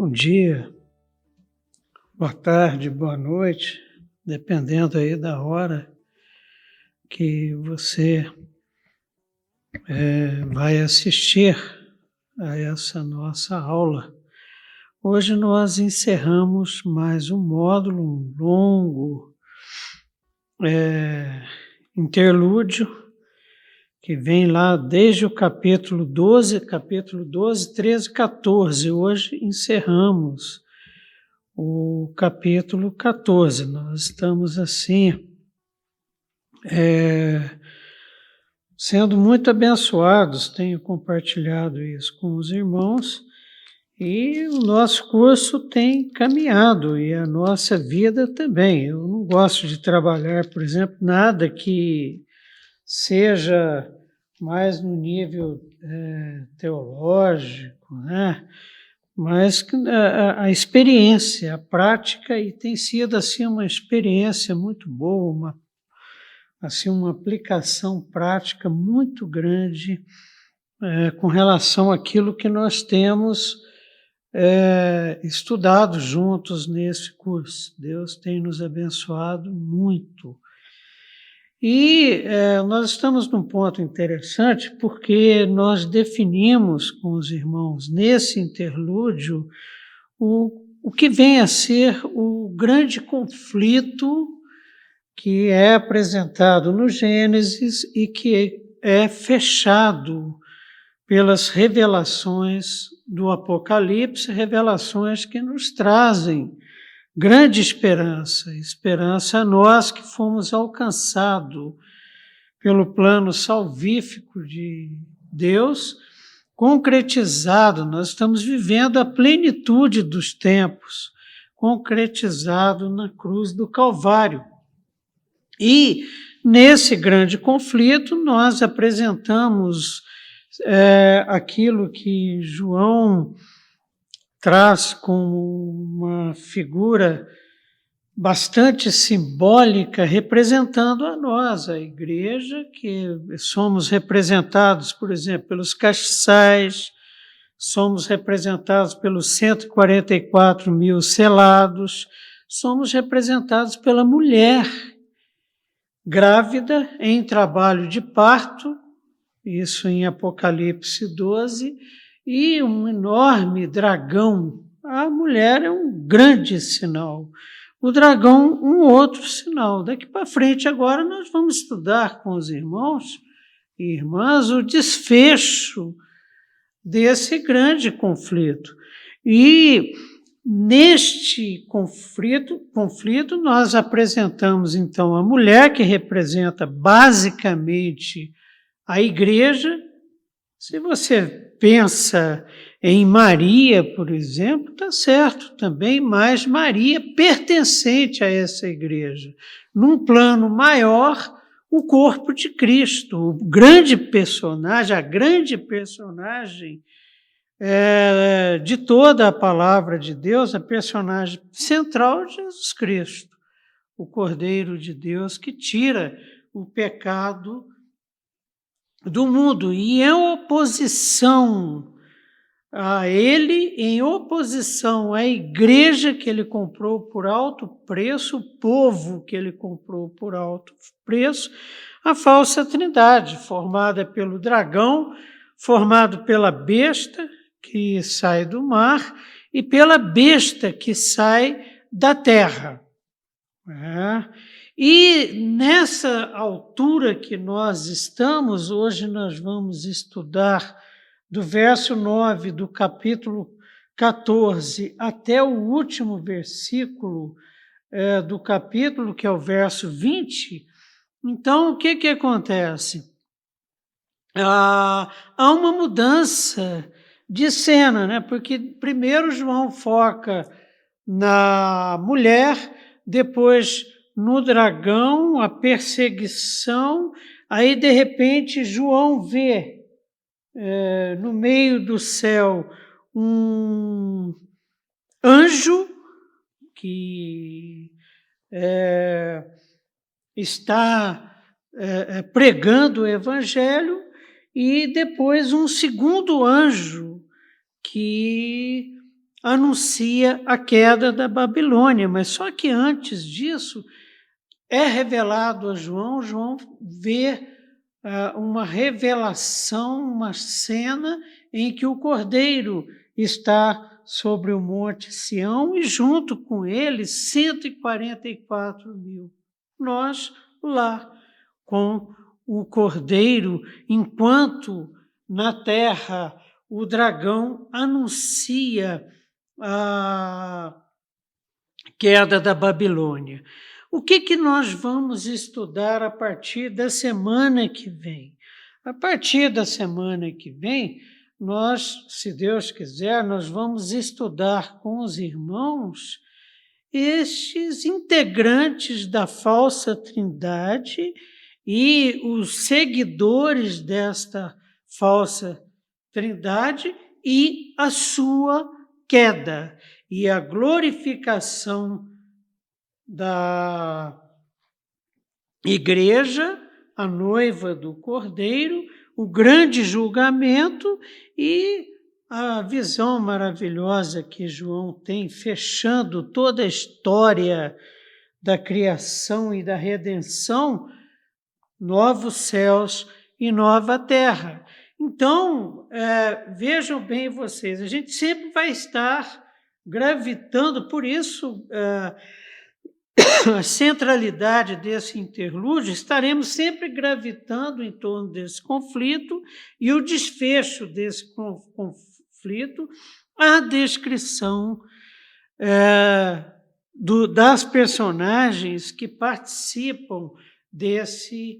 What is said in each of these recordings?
Bom dia, boa tarde, boa noite, dependendo aí da hora que você vai assistir a essa nossa aula. Hoje nós encerramos mais um módulo, um longo interlúdio, que vem lá desde o capítulo 12, 13, 14. Hoje encerramos o capítulo 14. Nós estamos assim, sendo muito abençoados, tenho compartilhado isso com os irmãos, e o nosso curso tem caminhado, e a nossa vida também. Eu não gosto de trabalhar, por exemplo, nada que seja mais no nível teológico, né? Mas a experiência, a prática, e tem sido assim uma experiência muito boa, uma aplicação prática muito grande com relação àquilo que nós temos estudado juntos nesse curso. Deus tem nos abençoado muito. E nós estamos num ponto interessante, porque nós definimos com os irmãos nesse interlúdio o que vem a ser o grande conflito que é apresentado no Gênesis e que é fechado pelas revelações do Apocalipse, revelações que nos trazem grande esperança a nós que fomos alcançados pelo plano salvífico de Deus, concretizado. Nós estamos vivendo a plenitude dos tempos, concretizado na cruz do Calvário. E, nesse grande conflito, nós apresentamos aquilo que João traz como uma figura bastante simbólica, representando a nós, a igreja, que somos representados, por exemplo, pelos castiçais, somos representados pelos 144 mil selados, somos representados pela mulher grávida em trabalho de parto, isso em Apocalipse 12, e um enorme dragão. A mulher é um grande sinal, o dragão um outro sinal. Daqui para frente agora nós vamos estudar com os irmãos e irmãs o desfecho desse grande conflito. E neste conflito nós apresentamos então a mulher, que representa basicamente a igreja. Se você pensa em Maria, por exemplo, está certo também, mas Maria pertencente a essa igreja. Num plano maior, o corpo de Cristo, o grande personagem, a grande personagem de toda a palavra de Deus, a personagem central, Jesus Cristo, o Cordeiro de Deus que tira o pecado do mundo, e em oposição a ele, em oposição à igreja que ele comprou por alto preço, o povo que ele comprou por alto preço, a falsa trindade, formada pelo dragão, formado pela besta que sai do mar e pela besta que sai da terra. E nessa altura que nós estamos, hoje nós vamos estudar do verso 9 do capítulo 14 até o último versículo do capítulo, que é o verso 20. Então, o que acontece? Há uma mudança de cena, né? Porque primeiro João foca na mulher, depois no dragão, a perseguição, aí de repente João vê no meio do céu um anjo que está pregando o evangelho, e depois um segundo anjo que anuncia a queda da Babilônia, mas só que antes disso é revelado a João, João vê uma revelação, uma cena em que o Cordeiro está sobre o Monte Sião e junto com ele 144 mil. Nós lá com o Cordeiro, enquanto na terra o dragão anuncia a queda da Babilônia. O que nós vamos estudar a partir da semana que vem? A partir da semana que vem, nós, se Deus quiser, nós vamos estudar com os irmãos estes integrantes da falsa trindade e os seguidores desta falsa trindade e a sua queda e a glorificação da igreja, a noiva do Cordeiro, o grande julgamento e a visão maravilhosa que João tem, fechando toda a história da criação e da redenção, novos céus e nova terra. Então, vejam bem vocês, a gente sempre vai estar gravitando, por isso a centralidade desse interlúdio, estaremos sempre gravitando em torno desse conflito e o desfecho desse conflito, a descrição das personagens que participam desse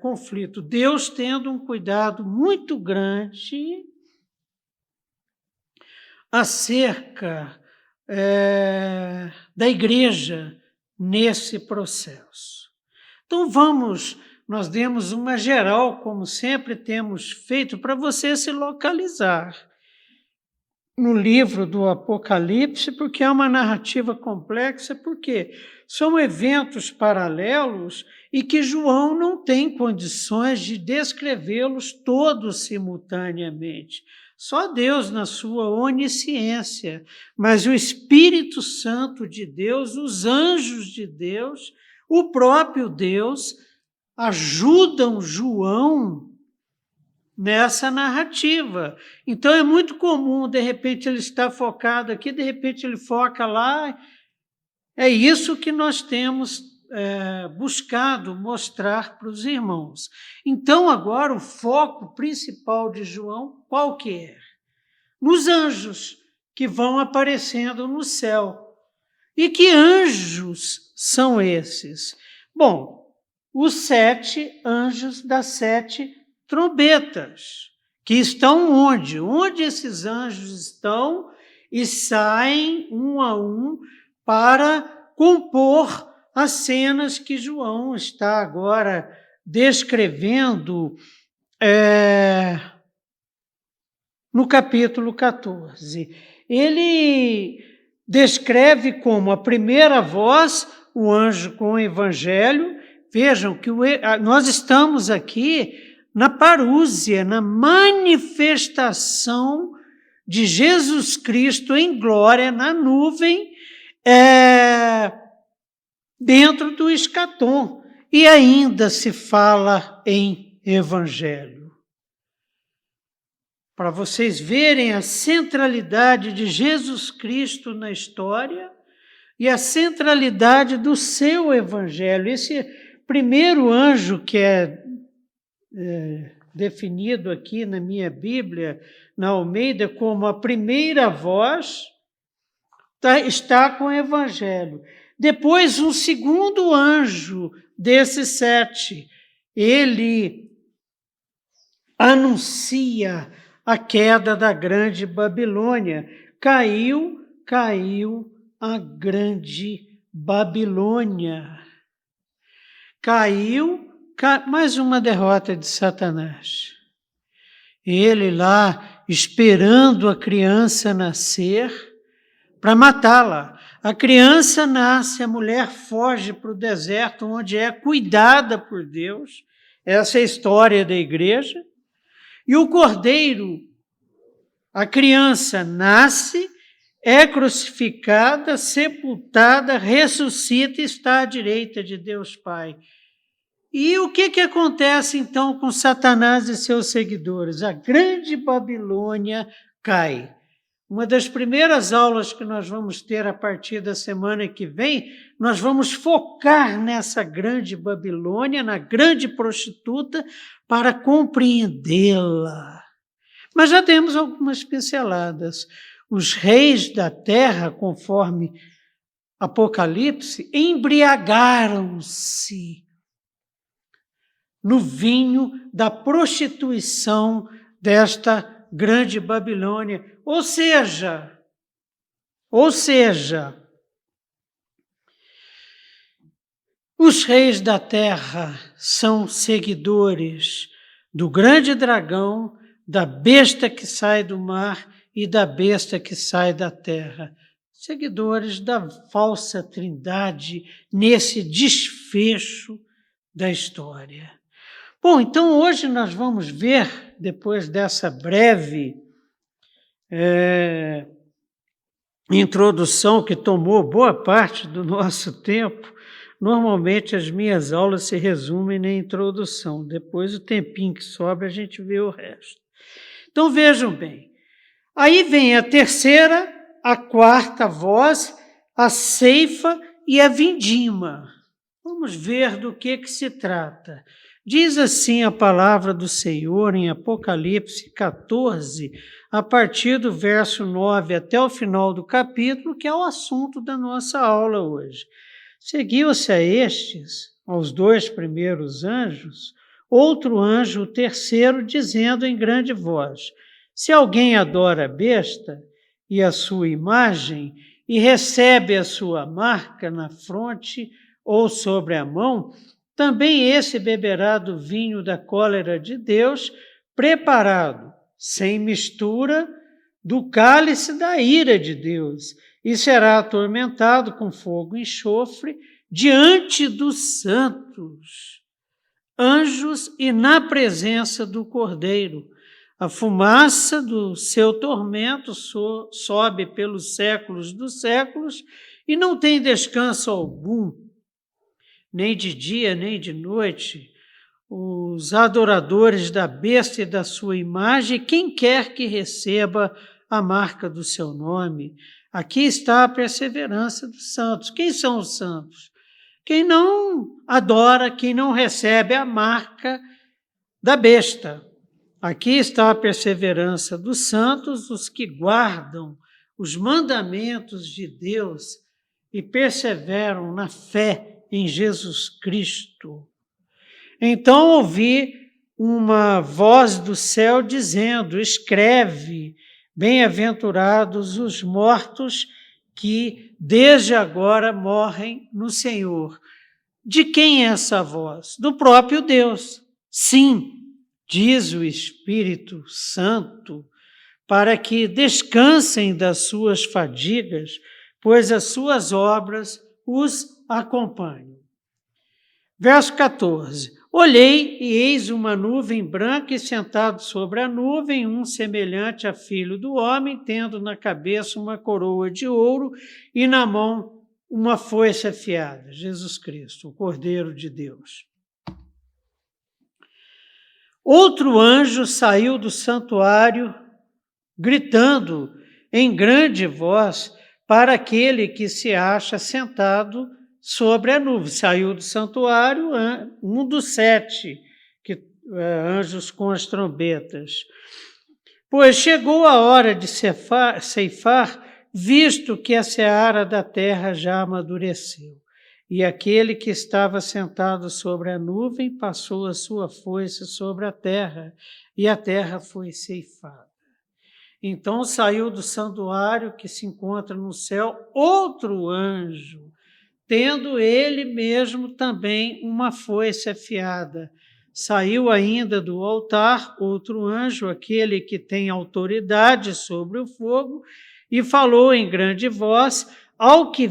conflito. Deus tendo um cuidado muito grande acerca da igreja nesse processo. Então nós demos uma geral, como sempre temos feito, para você se localizar no livro do Apocalipse, porque é uma narrativa complexa, porque são eventos paralelos e que João não tem condições de descrevê-los todos simultaneamente. Só Deus na sua onisciência, mas o Espírito Santo de Deus, os anjos de Deus, o próprio Deus, ajudam João nessa narrativa. Então é muito comum, de repente ele está focado aqui, de repente ele foca lá. É isso que nós temos buscado mostrar para os irmãos. Então, agora, o foco principal de João, qual que é? Nos anjos que vão aparecendo no céu. E que anjos são esses? Bom, os 7 anjos das 7 trombetas, que estão onde? Onde esses anjos estão e saem um a um para compor as cenas que João está agora descrevendo no capítulo 14. Ele descreve como a primeira voz, o anjo com o evangelho. Vejam que nós estamos aqui na parúzia, na manifestação de Jesus Cristo em glória na nuvem, dentro do escatom, e ainda se fala em evangelho. Para vocês verem a centralidade de Jesus Cristo na história e a centralidade do seu evangelho. Esse primeiro anjo que é definido aqui na minha Bíblia, na Almeida, como a primeira voz, está com o evangelho. Depois, um segundo anjo desses 7, ele anuncia a queda da grande Babilônia. Caiu a grande Babilônia. Caiu, mais uma derrota de Satanás. Ele lá, esperando a criança nascer, para matá-la. A criança nasce, a mulher foge para o deserto, onde é cuidada por Deus. Essa é a história da igreja. E o Cordeiro A criança nasce, é crucificada, sepultada, ressuscita e está à direita de Deus Pai. E o que acontece então com Satanás e seus seguidores? A grande Babilônia cai. Uma das primeiras aulas que nós vamos ter a partir da semana que vem, nós vamos focar nessa grande Babilônia, na grande prostituta, para compreendê-la. Mas já temos algumas pinceladas. Os reis da terra, conforme Apocalipse, embriagaram-se no vinho da prostituição desta grande Babilônia. Ou seja, os reis da terra são seguidores do grande dragão, da besta que sai do mar e da besta que sai da terra. Seguidores da falsa trindade nesse desfecho da história. Bom, então hoje nós vamos ver, depois dessa breve introdução que tomou boa parte do nosso tempo. Normalmente as minhas aulas se resumem na introdução, depois o tempinho que sobra a gente vê o resto. Então vejam bem, aí vem a terceira, a quarta voz, a ceifa e a vindima. Vamos ver do que se trata. Diz assim a palavra do Senhor em Apocalipse 14, a partir do verso 9 até o final do capítulo, que é o assunto da nossa aula hoje. Seguiu-se a estes, aos 2 primeiros anjos, outro anjo, o terceiro, dizendo em grande voz: se alguém adora a besta e a sua imagem, e recebe a sua marca na fronte ou sobre a mão, também esse beberá do vinho da cólera de Deus, preparado, sem mistura, do cálice da ira de Deus, e será atormentado com fogo e enxofre diante dos santos, anjos e na presença do Cordeiro. A fumaça do seu tormento sobe pelos séculos dos séculos e não tem descanso algum, nem de dia, nem de noite. Os adoradores da besta e da sua imagem, quem quer que receba a marca do seu nome. Aqui está a perseverança dos santos. Quem são os santos? Quem não adora, quem não recebe a marca da besta. Aqui está a perseverança dos santos, os que guardam os mandamentos de Deus e perseveram na fé em Jesus Cristo. Então ouvi uma voz do céu dizendo: escreve, bem-aventurados os mortos que desde agora morrem no Senhor. De quem é essa voz? Do próprio Deus. Sim, diz o Espírito Santo, para que descansem das suas fadigas, pois as suas obras os acompanham. Verso 14. Olhei e eis uma nuvem branca e sentado sobre a nuvem, um semelhante a filho do homem, tendo na cabeça uma coroa de ouro e na mão uma foice afiada. Jesus Cristo, o Cordeiro de Deus. Outro anjo saiu do santuário, gritando em grande voz para aquele que se acha sentado sobre a nuvem. Saiu do santuário um dos 7 anjos com as trombetas. Pois chegou a hora de ceifar, visto que a seara da terra já amadureceu. E aquele que estava sentado sobre a nuvem passou a sua foice sobre a terra, e a terra foi ceifada. Então saiu do santuário que se encontra no céu outro anjo, tendo ele mesmo também uma foice afiada. Saiu ainda do altar outro anjo, aquele que tem autoridade sobre o fogo, e falou em grande voz ao que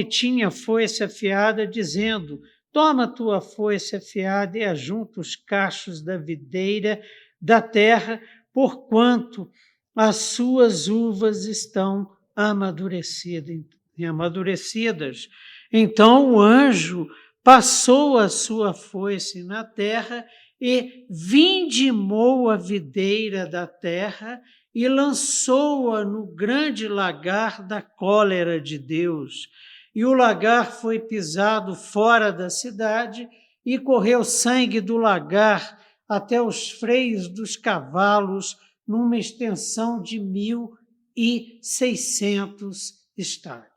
tinha foice afiada, dizendo: toma tua foice afiada e ajunta os cachos da videira da terra, porquanto as suas uvas estão amadurecidas. Então o anjo passou a sua foice na terra e vindimou a videira da terra e lançou-a no grande lagar da cólera de Deus. E o lagar foi pisado fora da cidade e correu sangue do lagar até os freios dos cavalos, numa extensão de 1.600 estádios.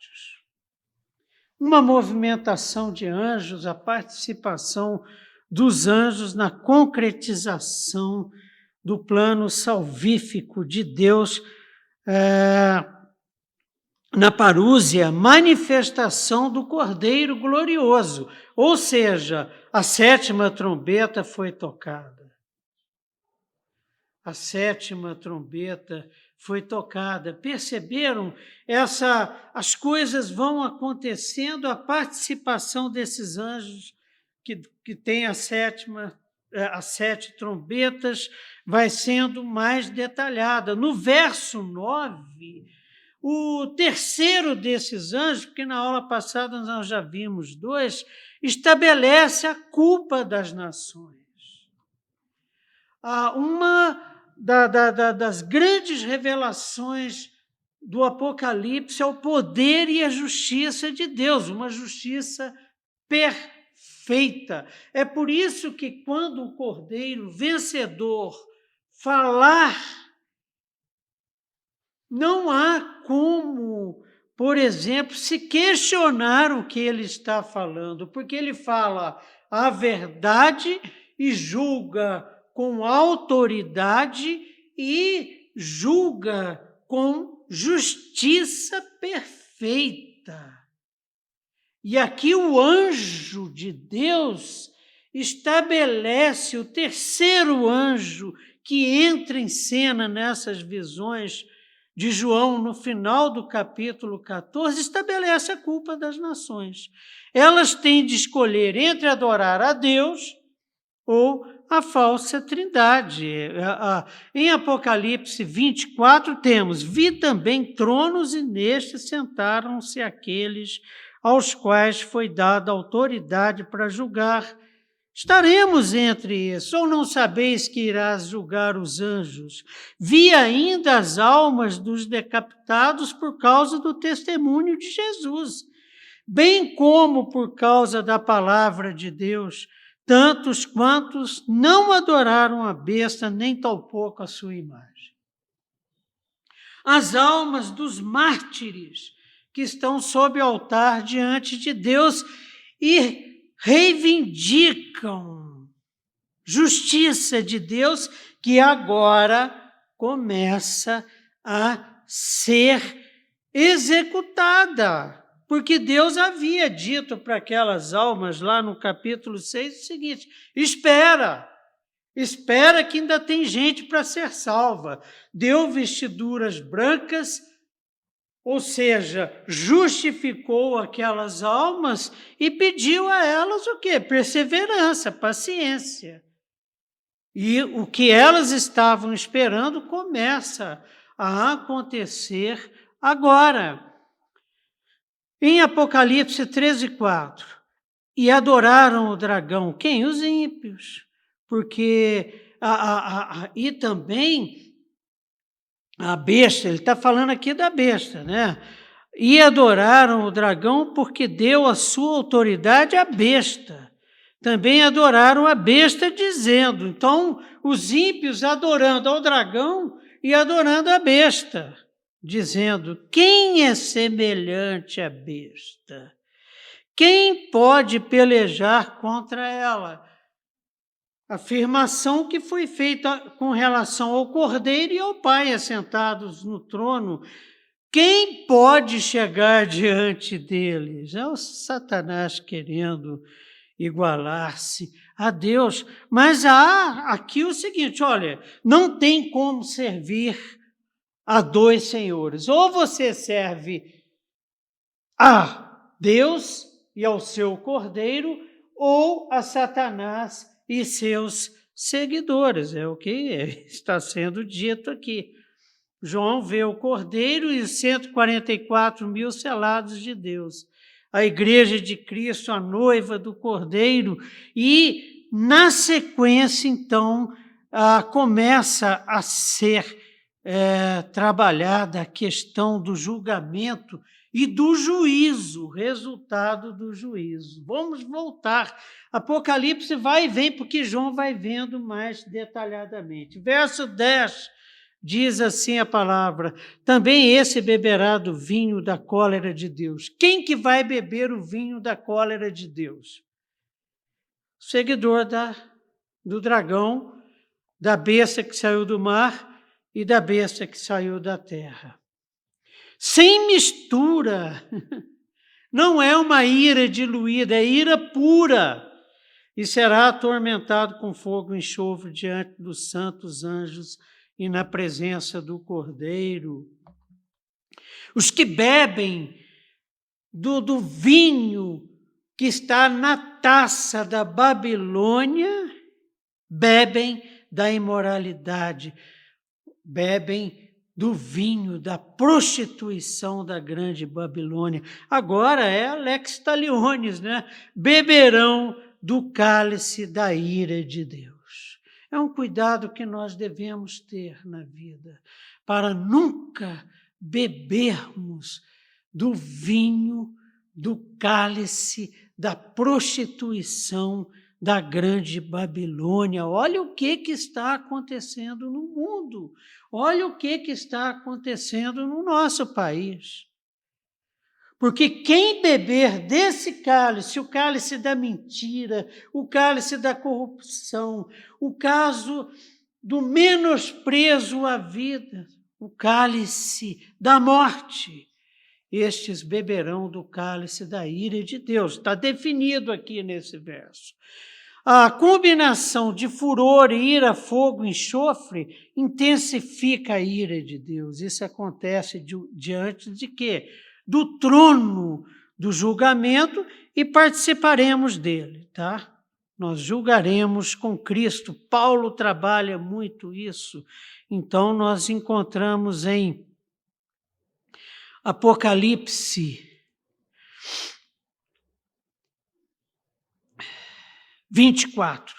Uma movimentação de anjos, a participação dos anjos na concretização do plano salvífico de Deus, na parúzia, manifestação do Cordeiro glorioso, ou seja, a 7ª trombeta foi tocada. A 7ª trombeta foi tocada. Perceberam? As coisas vão acontecendo, a participação desses anjos que tem as 7 trombetas vai sendo mais detalhada. No verso 9, o terceiro desses anjos, porque na aula passada nós já vimos 2, estabelece a culpa das nações. Uma das grandes revelações do Apocalipse é o poder e a justiça de Deus, uma justiça perfeita. É por isso que quando o Cordeiro vencedor falar, não há como, por exemplo, se questionar o que ele está falando, porque ele fala a verdade e julga com autoridade e julga com justiça perfeita. E aqui o anjo de Deus estabelece, o terceiro anjo que entra em cena nessas visões de João, no final do capítulo 14, estabelece a culpa das nações. Elas têm de escolher entre adorar a Deus ou a falsa trindade. Em Apocalipse 24 temos: vi também tronos e nestes sentaram-se aqueles aos quais foi dada autoridade para julgar. Estaremos entre esses, ou não sabeis que irás julgar os anjos? Vi ainda as almas dos decapitados por causa do testemunho de Jesus, bem como por causa da palavra de Deus, tantos quantos não adoraram a besta, nem tampouco a sua imagem. As almas dos mártires que estão sob o altar diante de Deus e reivindicam justiça de Deus, que agora começa a ser executada. Porque Deus havia dito para aquelas almas lá no capítulo 6 o seguinte: espera que ainda tem gente para ser salva. Deu vestiduras brancas, ou seja, justificou aquelas almas e pediu a elas o quê? Perseverança, paciência. E o que elas estavam esperando começa a acontecer agora. Em Apocalipse 13:4, e adoraram o dragão. Quem? Os ímpios. Porque, e também a besta, ele está falando aqui da besta, né? E adoraram o dragão porque deu a sua autoridade à besta. Também adoraram a besta dizendo, então os ímpios adorando ao dragão e adorando a besta, dizendo: quem é semelhante à besta? Quem pode pelejar contra ela? Afirmação que foi feita com relação ao Cordeiro e ao Pai assentados no trono. Quem pode chegar diante deles? É o Satanás querendo igualar-se a Deus. Mas há aqui o seguinte, olha, não tem como servir a dois senhores. Ou você serve a Deus e ao seu Cordeiro, ou a Satanás e seus seguidores, é o que está sendo dito aqui. João vê o Cordeiro e os 144 mil selados de Deus, a igreja de Cristo, a noiva do Cordeiro, e, na sequência, então, começa a ser trabalhada a questão do julgamento e do juízo, resultado do juízo. Vamos voltar. Apocalipse vai e vem, porque João vai vendo mais detalhadamente. Verso 10 diz assim a palavra: também esse beberá do vinho da cólera de Deus. Quem que vai beber o vinho da cólera de Deus? O seguidor do dragão, da besta que saiu do mar e da besta que saiu da terra. Sem mistura. Não é uma ira diluída, é ira pura. E será atormentado com fogo e enxofre diante dos santos anjos e na presença do Cordeiro. Os que bebem do vinho que está na taça da Babilônia, bebem da imoralidade, bebem do vinho, da prostituição da grande Babilônia. Agora é a lex talionis, né? Beberão do cálice da ira de Deus. É um cuidado que nós devemos ter na vida, para nunca bebermos do vinho, do cálice, da prostituição da grande Babilônia. Olha o que está acontecendo no mundo. Olha o que está acontecendo no nosso país. Porque quem beber desse cálice, o cálice da mentira, o cálice da corrupção, o caso do menosprezo à vida, o cálice da morte, estes beberão do cálice da ira de Deus. Está definido aqui nesse verso. A combinação de furor, ira, fogo e enxofre intensifica a ira de Deus. Isso acontece diante de quê? Do trono do julgamento, e participaremos dele, tá? Nós julgaremos com Cristo. Paulo trabalha muito isso. Então, nós encontramos em Apocalipse 24.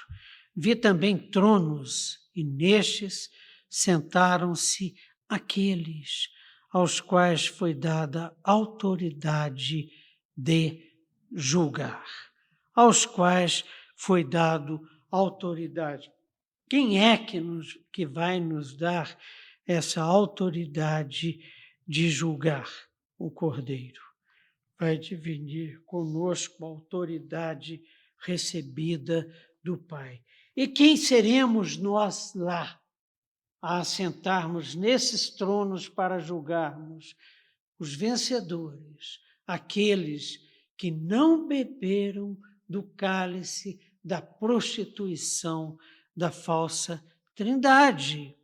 Vi também tronos, e nestes sentaram-se aqueles aos quais foi dada autoridade de julgar. Aos quais foi dado autoridade. Quem é que vai nos dar essa autoridade de julgar? O Cordeiro. Vai dividir conosco a autoridade recebida do Pai. E quem seremos nós lá, a assentarmos nesses tronos para julgarmos? Os vencedores, aqueles que não beberam do cálice da prostituição da falsa trindade.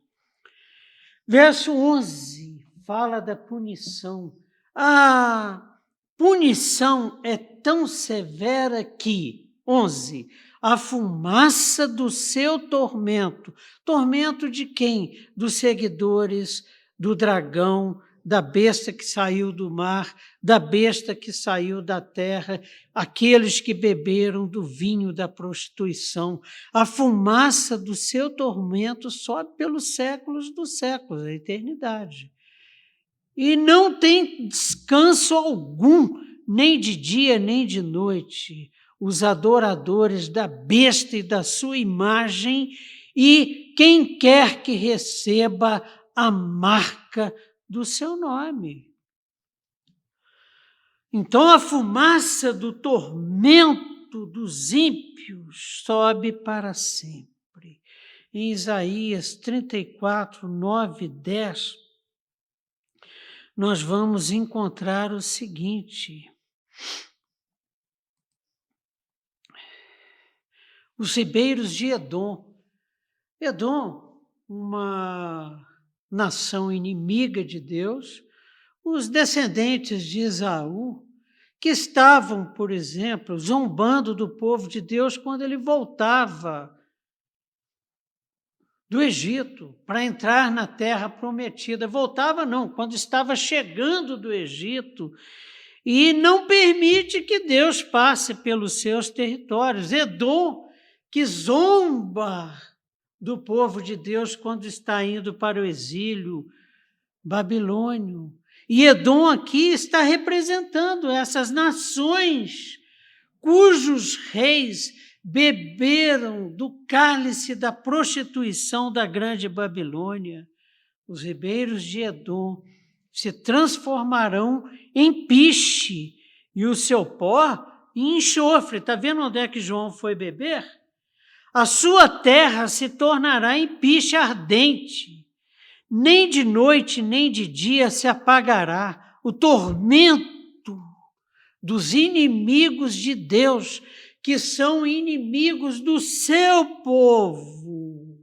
Verso 11 fala da punição. A punição é tão severa que, 11, a fumaça do seu tormento. Tormento de quem? Dos seguidores do dragão, da besta que saiu do mar, da besta que saiu da terra, aqueles que beberam do vinho da prostituição. A fumaça do seu tormento sobe pelos séculos dos séculos, a eternidade. E não tem descanso algum, nem de dia, nem de noite. Os adoradores da besta e da sua imagem, e quem quer que receba a marca do seu nome. Então, a fumaça do tormento dos ímpios sobe para sempre. Em Isaías 34, 9 e 10, nós vamos encontrar o seguinte: os ribeiros de Edom. Edom, uma nação inimiga de Deus, os descendentes de Esaú, que estavam, por exemplo, zombando do povo de Deus quando ele voltava do Egito para entrar na terra prometida. Voltava não, quando estava chegando do Egito, e não permite que Deus passe pelos seus territórios. Edom, que zomba do povo de Deus quando está indo para o exílio babilônio. E Edom aqui está representando essas nações cujos reis beberam do cálice da prostituição da grande Babilônia. Os ribeiros de Edom se transformarão em piche e o seu pó em enxofre. Está vendo onde é que João foi beber? A sua terra se tornará em piche ardente. Nem de noite, nem de dia se apagará. O tormento dos inimigos de Deus, que são inimigos do seu povo,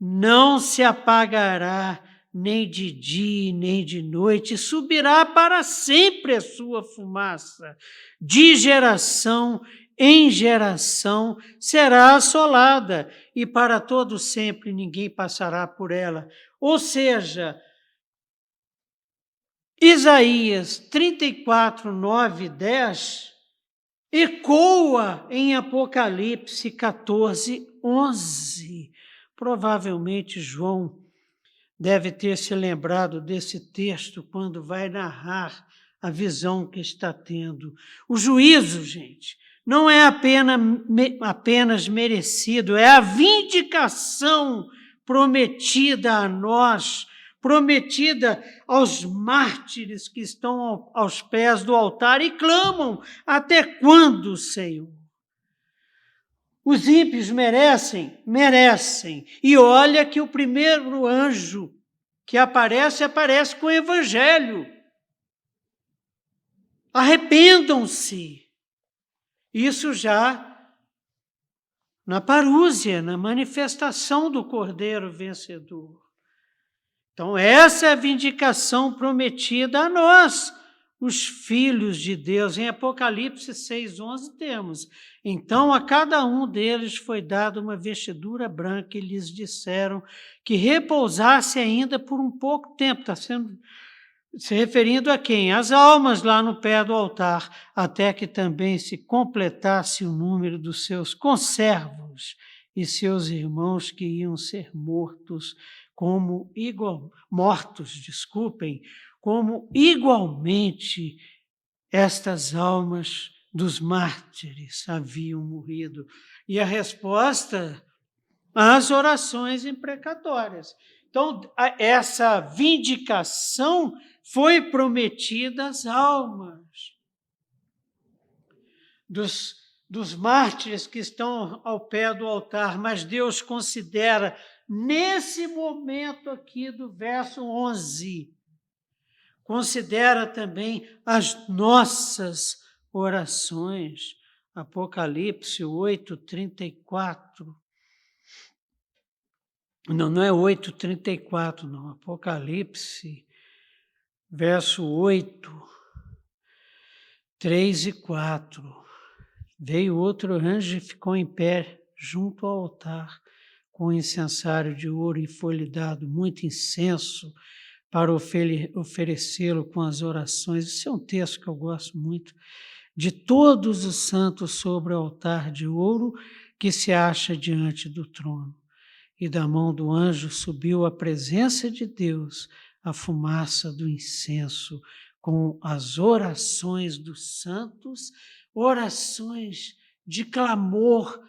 não se apagará nem de dia, nem de noite, subirá para sempre a sua fumaça. De geração em geração será assolada, e para todo sempre ninguém passará por ela. Ou seja, Isaías 34, 9 e 10 ecoa em Apocalipse 14, 11. Provavelmente João deve ter se lembrado desse texto quando vai narrar a visão que está tendo. O juízo, gente, não é apenas merecido, é a vindicação prometida a nós, prometida aos mártires que estão aos pés do altar e clamam: até quando, Senhor? Os ímpios merecem? Merecem. E olha que o primeiro anjo que aparece com o evangelho. Arrependam-se. Isso já na parúzia, na manifestação do Cordeiro vencedor. Então, essa é a vindicação prometida a nós, os filhos de Deus. Em Apocalipse 6:11 temos: então a cada um deles foi dada uma vestidura branca e lhes disseram que repousasse ainda por um pouco tempo. Está se referindo a quem? As almas lá no pé do altar, até que também se completasse o número dos seus conservos e seus irmãos que iam ser mortos como igualmente estas almas dos mártires haviam morrido. E a resposta às orações imprecatórias. Então, essa vindicação foi prometida às almas dos mártires que estão ao pé do altar, mas Deus considera, nesse momento aqui do verso 11, considera também as nossas orações. Apocalipse 8:34. Não é 8:34, não. Apocalipse, verso 8, 3 e 4. Veio outro anjo e ficou em pé junto ao altar, com um incensário de ouro, e foi-lhe dado muito incenso para oferecê-lo com as orações. Esse é um texto que eu gosto muito. De todos os santos sobre o altar de ouro que se acha diante do trono. E da mão do anjo subiu à presença de Deus a fumaça do incenso, com as orações dos santos, orações de clamor.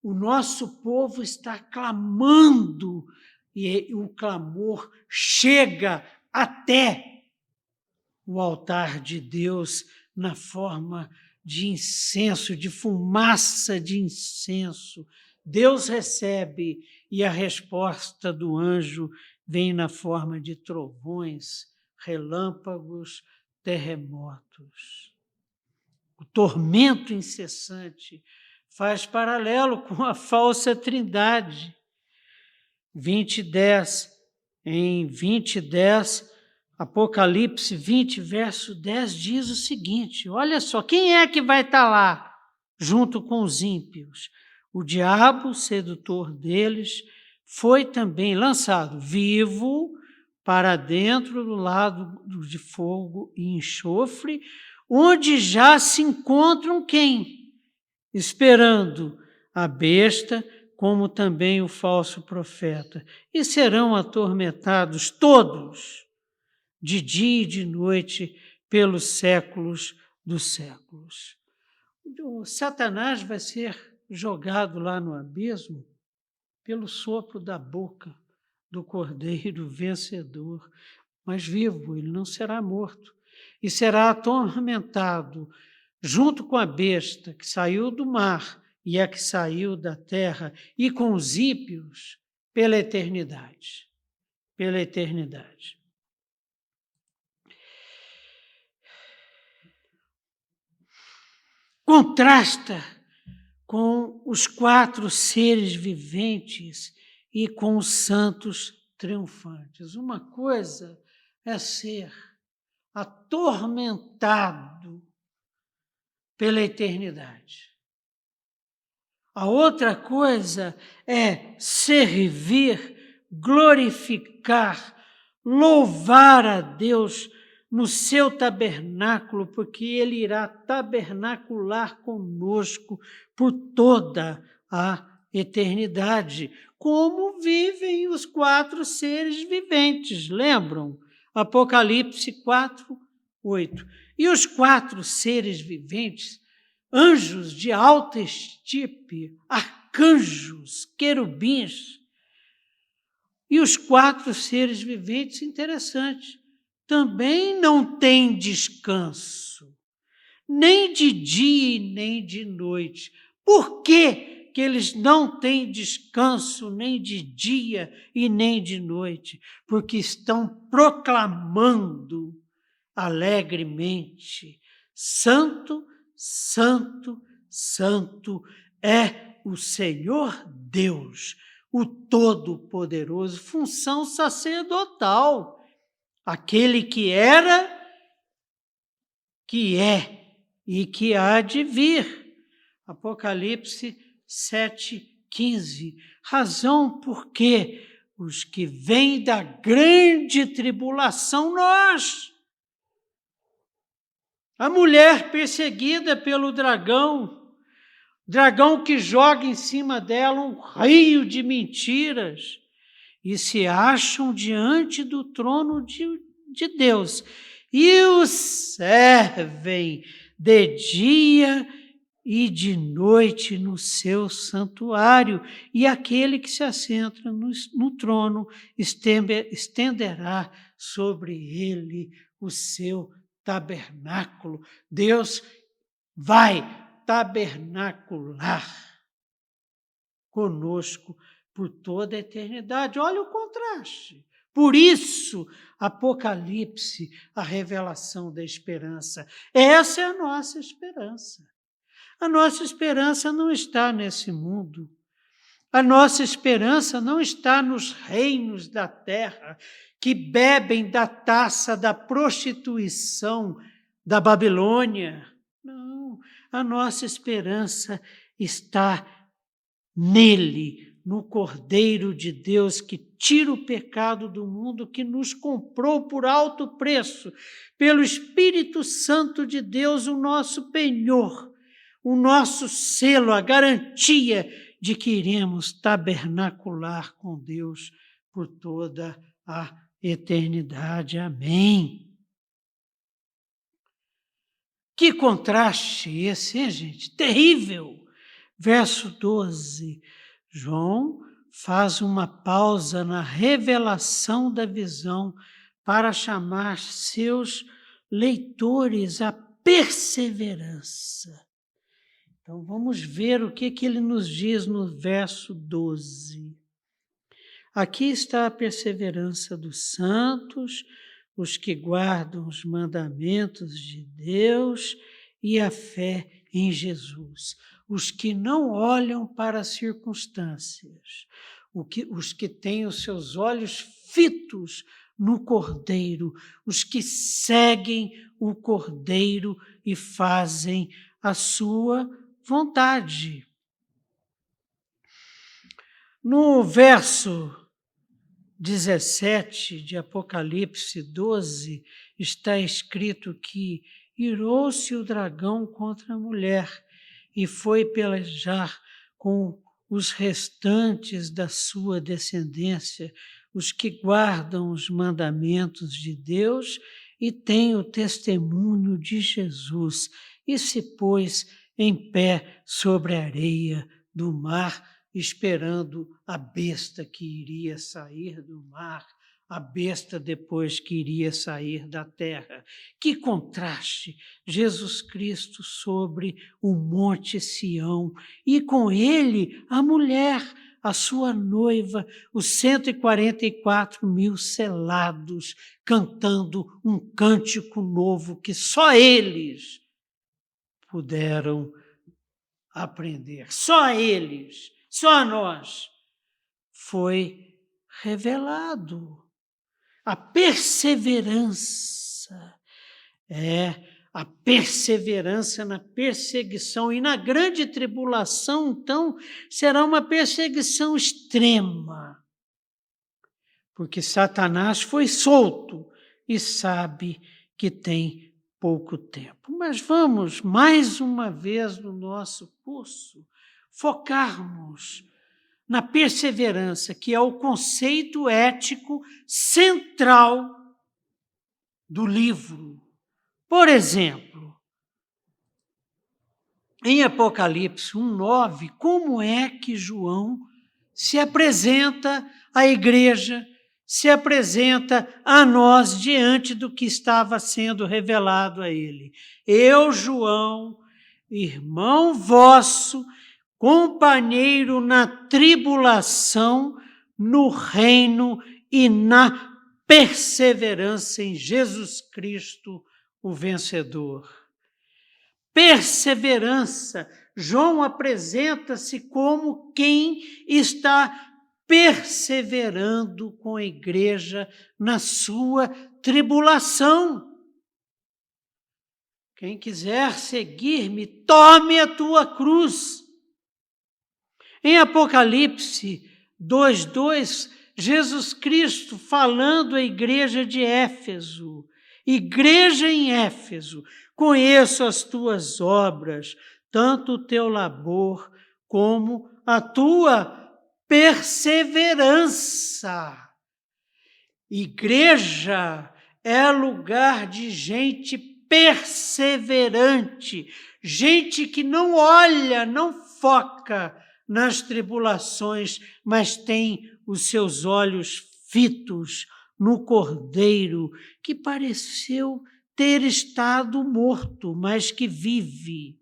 O nosso povo está clamando, e o clamor chega até o altar de Deus na forma de incenso, de fumaça de incenso. Deus recebe, e a resposta do anjo vem na forma de trovões, relâmpagos, terremotos. O tormento incessante faz paralelo com a falsa trindade. 20:10. Em 20:10, Apocalipse 20, verso 10, diz o seguinte: olha só, quem é que vai estar lá junto com os ímpios? O diabo, sedutor deles, foi também lançado vivo para dentro do lago de fogo e enxofre, onde já se encontram quem? Esperando a besta, como também o falso profeta, e serão atormentados todos, de dia e de noite, pelos séculos dos séculos. O Satanás vai ser jogado lá no abismo pelo sopro da boca do Cordeiro vencedor, mas vivo, ele não será morto, e será atormentado junto com a besta que saiu do mar e a que saiu da terra, e com os ímpios pela eternidade. Pela eternidade. Contrasta com os 4 seres viventes e com os santos triunfantes. Uma coisa é ser atormentado pela eternidade. A outra coisa é servir, glorificar, louvar a Deus no seu tabernáculo, porque Ele irá tabernacular conosco por toda a eternidade, como vivem os 4 seres viventes, lembram? Apocalipse 4, 8. E os 4 seres viventes, anjos de alta estirpe, arcanjos, querubins, e os 4 seres viventes, interessante, também não têm descanso, nem de dia e nem de noite. Por que eles não têm descanso nem de dia e nem de noite? Porque estão proclamando alegremente: Santo, Santo, Santo é o Senhor Deus, o Todo-Poderoso, função sacerdotal, aquele que era, que é e que há de vir. Apocalipse 7,15. Razão por que os que vêm da grande tribulação, nós, a mulher perseguida pelo dragão que joga em cima dela um rio de mentiras, e se acham diante do trono de Deus, e o servem de dia e de noite no seu santuário, e aquele que se assenta no trono estenderá sobre ele o seu tabernáculo. Deus vai tabernacular conosco por toda a eternidade. Olha o contraste. Por isso, Apocalipse, a revelação da esperança. Essa é a nossa esperança. A nossa esperança não está nesse mundo. A nossa esperança não está nos reinos da terra que bebem da taça da prostituição da Babilônia. Não, a nossa esperança está nele, no Cordeiro de Deus que tira o pecado do mundo, que nos comprou por alto preço, pelo Espírito Santo de Deus, o nosso penhor, o nosso selo, a garantia de que iremos tabernacular com Deus por toda a eternidade. Amém. Que contraste esse, hein, gente? Terrível! Verso 12, João faz uma pausa na revelação da visão para chamar seus leitores à perseverança. Então, vamos ver o que ele nos diz no verso 12. Aqui está a perseverança dos santos, os que guardam os mandamentos de Deus e a fé em Jesus. Os que não olham para as circunstâncias, os que têm os seus olhos fitos no Cordeiro, os que seguem o Cordeiro e fazem a sua vontade. No verso 17 de Apocalipse 12, está escrito que irou-se o dragão contra a mulher e foi pelejar com os restantes da sua descendência, os que guardam os mandamentos de Deus e têm o testemunho de Jesus, e se pôs em pé sobre a areia do mar, esperando a besta que iria sair do mar, a besta depois que iria sair da terra. Que contraste! Jesus Cristo sobre o Monte Sião e com ele a mulher, a sua noiva, os 144 mil selados, cantando um cântico novo que só eles puderam aprender. Só eles, só nós. Foi revelado. A perseverança a perseverança na perseguição. E na grande tribulação, então, será uma perseguição extrema. Porque Satanás foi solto e sabe que tem pouco tempo. Mas vamos, mais uma vez no nosso curso, focarmos na perseverança, que é o conceito ético central do livro. Por exemplo, em Apocalipse 1:9, como é que João se apresenta à igreja, se apresenta a nós diante do que estava sendo revelado a ele? Eu, João, irmão vosso, companheiro na tribulação, no reino e na perseverança em Jesus Cristo, o vencedor. Perseverança. João apresenta-se como quem está perseverando com a igreja na sua tribulação. Quem quiser seguir-me, tome a tua cruz. Em Apocalipse 2:2, Jesus Cristo falando à igreja de Éfeso, igreja em Éfeso, conheço as tuas obras, tanto o teu labor como a tua perseverança. Igreja é lugar de gente perseverante, gente que não olha, não foca nas tribulações, mas tem os seus olhos fitos no Cordeiro, que pareceu ter estado morto, mas que vive.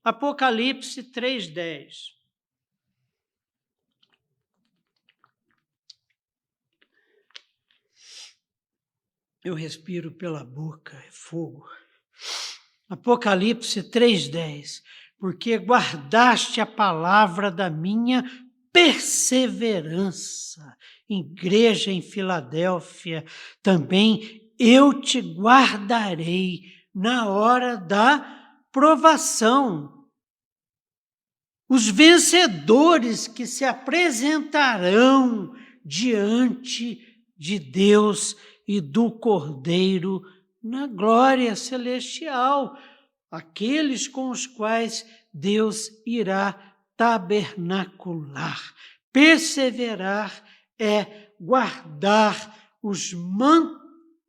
Apocalipse 3:10. Eu respiro pela boca, é fogo. Apocalipse 3:10. Porque guardaste a palavra da minha perseverança. Igreja em Filadélfia, também eu te guardarei na hora da provação. Os vencedores que se apresentarão diante de Deus e do Cordeiro na glória celestial, aqueles com os quais Deus irá tabernacular. Perseverar é guardar os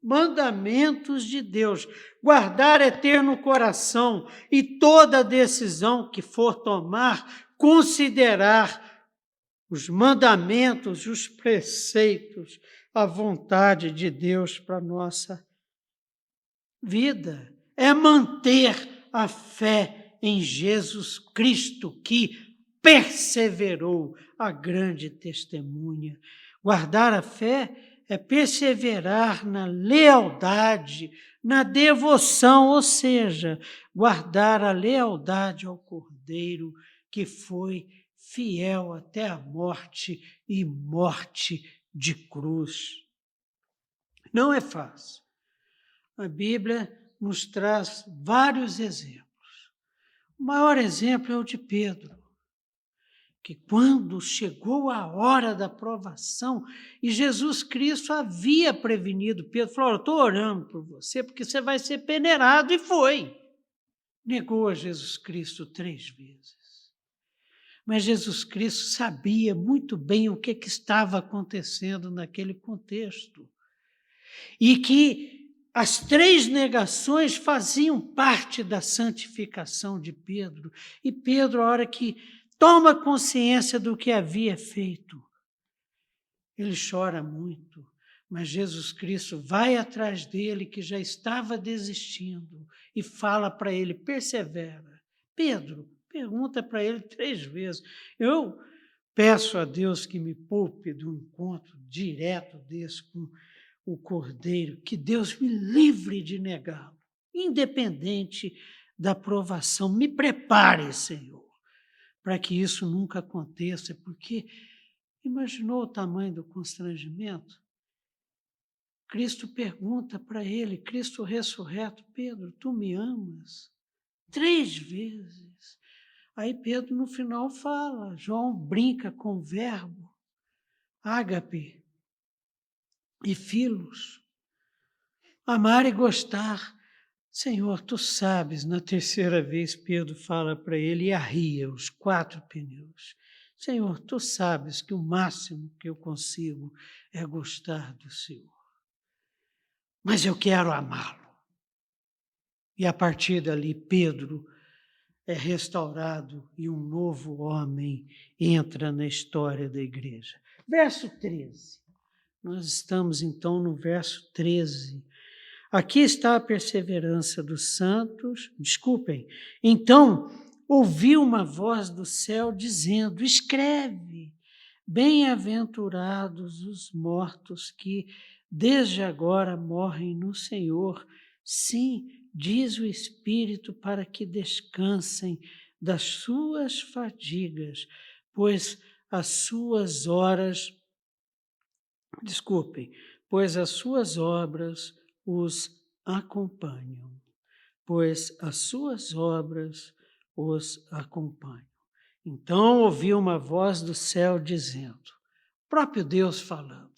mandamentos de Deus. Guardar é ter no coração e toda decisão que for tomar, considerar os mandamentos, os preceitos, a vontade de Deus para a nossa vida. É manter a fé em Jesus Cristo, que perseverou, a grande testemunha. Guardar a fé é perseverar na lealdade, na devoção, ou seja, guardar a lealdade ao Cordeiro, que foi fiel até a morte e morte de cruz. Não é fácil. A Bíblia nos traz vários exemplos. O maior exemplo é o de Pedro. que quando chegou a hora da provação, e Jesus Cristo havia prevenido Pedro, falou: eu estou orando por você, porque você vai ser peneirado, e foi. Negou a Jesus Cristo 3 vezes. Mas Jesus Cristo sabia muito bem o que estava acontecendo naquele contexto. E que as 3 negações faziam parte da santificação de Pedro. E Pedro, a hora que toma consciência do que havia feito, ele chora muito, mas Jesus Cristo vai atrás dele, que já estava desistindo, e fala para ele: persevera. Pedro, pergunta para ele 3 vezes. Eu peço a Deus que me poupe de um encontro direto desse com o Cordeiro, que Deus me livre de negá-lo, independente da provação. Me prepare, Senhor, para que isso nunca aconteça, porque imaginou o tamanho do constrangimento? Cristo pergunta para ele, Cristo ressurreto: Pedro, tu me amas? 3 vezes. Aí Pedro no final fala, João brinca com o verbo, ágape e filos, amar e gostar. Senhor, tu sabes, na 3ª vez Pedro fala para ele e arria os 4 pneus. Senhor, tu sabes que o máximo que eu consigo é gostar do Senhor. Mas eu quero amá-lo. E a partir dali, Pedro é restaurado e um novo homem entra na história da igreja. Verso 13. Nós estamos então no verso 13. Aqui está a perseverança dos santos. Desculpem. Então, ouviu uma voz do céu dizendo: escreve, bem-aventurados os mortos que desde agora morrem no Senhor. Sim, diz o Espírito, para que descansem das suas fadigas, pois as suas obras os acompanham. Então ouviu uma voz do céu dizendo, próprio Deus falando.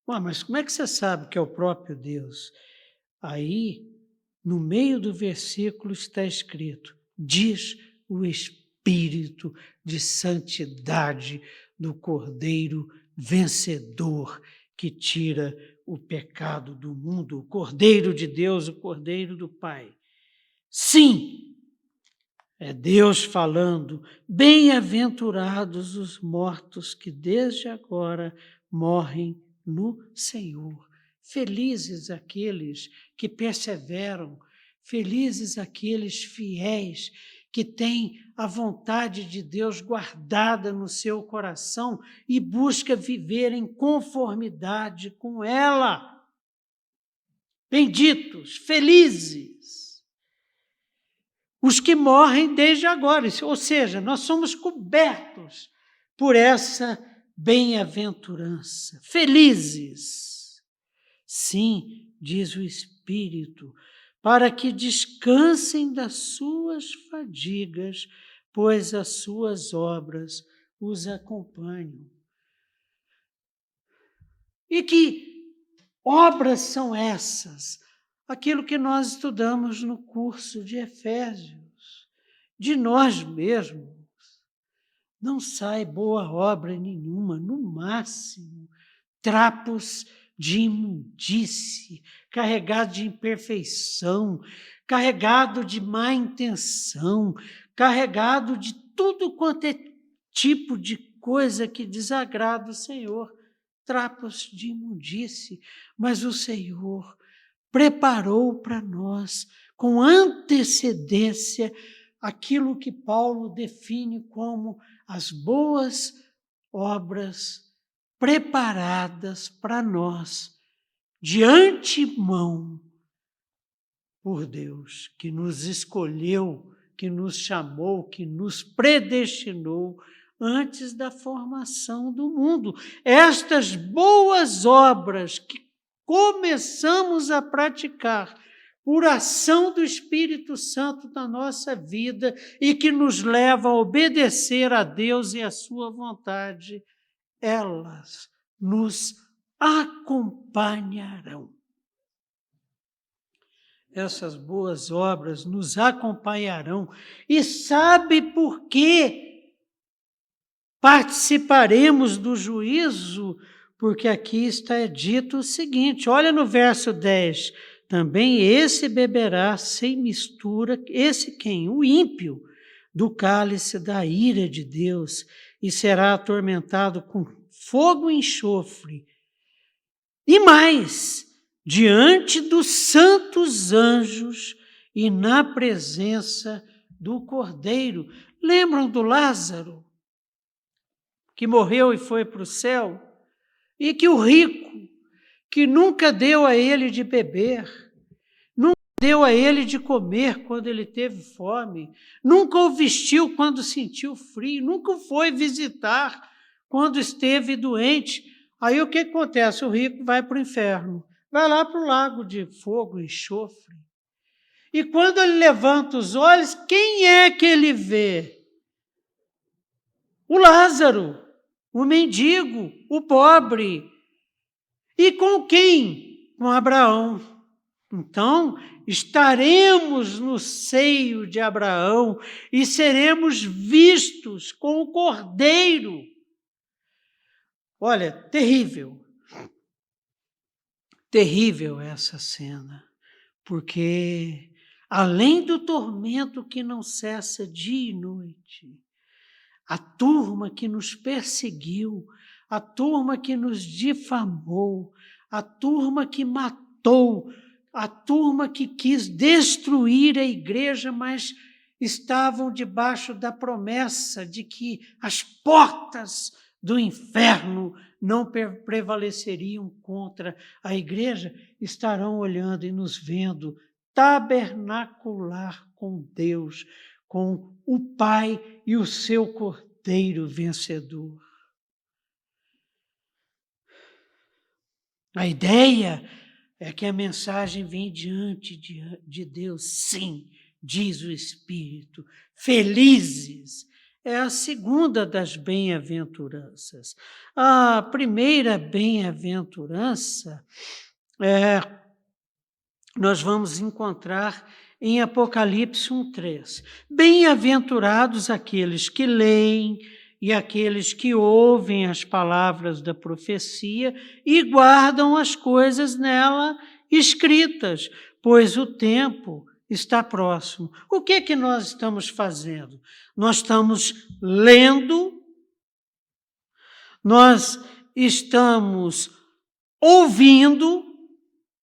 Mas como é que você sabe que é o próprio Deus? Aí, no meio do versículo está escrito, diz o Espírito de santidade do Cordeiro vencedor que tira o pecado do mundo, o Cordeiro de Deus, o Cordeiro do Pai. Sim, é Deus falando, bem-aventurados os mortos que desde agora morrem no Senhor. Felizes aqueles que perseveram, felizes aqueles fiéis que têm a vontade de Deus guardada no seu coração e busca viver em conformidade com ela. Benditos, felizes, os que morrem desde agora, ou seja, nós somos cobertos por essa bem-aventurança. Felizes, sim, diz o Espírito, para que descansem das suas fadigas, pois as suas obras os acompanham. E que obras são essas? Aquilo que nós estudamos no curso de Efésios. De nós mesmos não sai boa obra nenhuma, no máximo trapos de imundície, carregado de imperfeição, carregado de má intenção, carregado de tudo quanto é tipo de coisa que desagrada o Senhor, trapos de imundície, mas o Senhor preparou para nós com antecedência aquilo que Paulo define como as boas obras preparadas para nós de antemão por Deus, que nos escolheu, que nos chamou, que nos predestinou antes da formação do mundo. Estas boas obras que começamos a praticar por ação do Espírito Santo na nossa vida e que nos leva a obedecer a Deus e a sua vontade, elas nos acompanharão. Essas boas obras nos acompanharão. E sabe por quê? Participaremos do juízo, porque aqui está dito o seguinte, olha no verso 10, também esse beberá sem mistura, esse quem? O ímpio, do cálice da ira de Deus, e será atormentado com fogo e enxofre. E mais, diante dos santos anjos e na presença do Cordeiro. Lembram do Lázaro, que morreu e foi para o céu? E que o rico, que nunca deu a ele de beber, nunca deu a ele de comer quando ele teve fome, nunca o vestiu quando sentiu frio, nunca o foi visitar quando esteve doente. Aí o que acontece? O rico vai para o inferno, vai lá para o lago de fogo e enxofre. E quando ele levanta os olhos, quem é que ele vê? O Lázaro, o mendigo, o pobre. E com quem? Com Abraão. Então, estaremos no seio de Abraão e seremos vistos com o Cordeiro. Olha, terrível. Terrível essa cena, porque além do tormento que não cessa dia e noite, a turma que nos perseguiu, a turma que nos difamou, a turma que matou, a turma que quis destruir a igreja, mas estavam debaixo da promessa de que as portas do inferno não prevaleceriam contra a igreja, estarão olhando e nos vendo tabernacular com Deus, com o Pai e o seu Cordeiro vencedor. A ideia é que a mensagem vem diante de Deus, sim, diz o Espírito, felizes. É a segunda das bem-aventuranças. A primeira bem-aventurança nós vamos encontrar em Apocalipse 1:3. Bem-aventurados aqueles que leem e aqueles que ouvem as palavras da profecia e guardam as coisas nela escritas, pois o tempo está próximo. O que é que nós estamos fazendo? Nós estamos lendo, nós estamos ouvindo,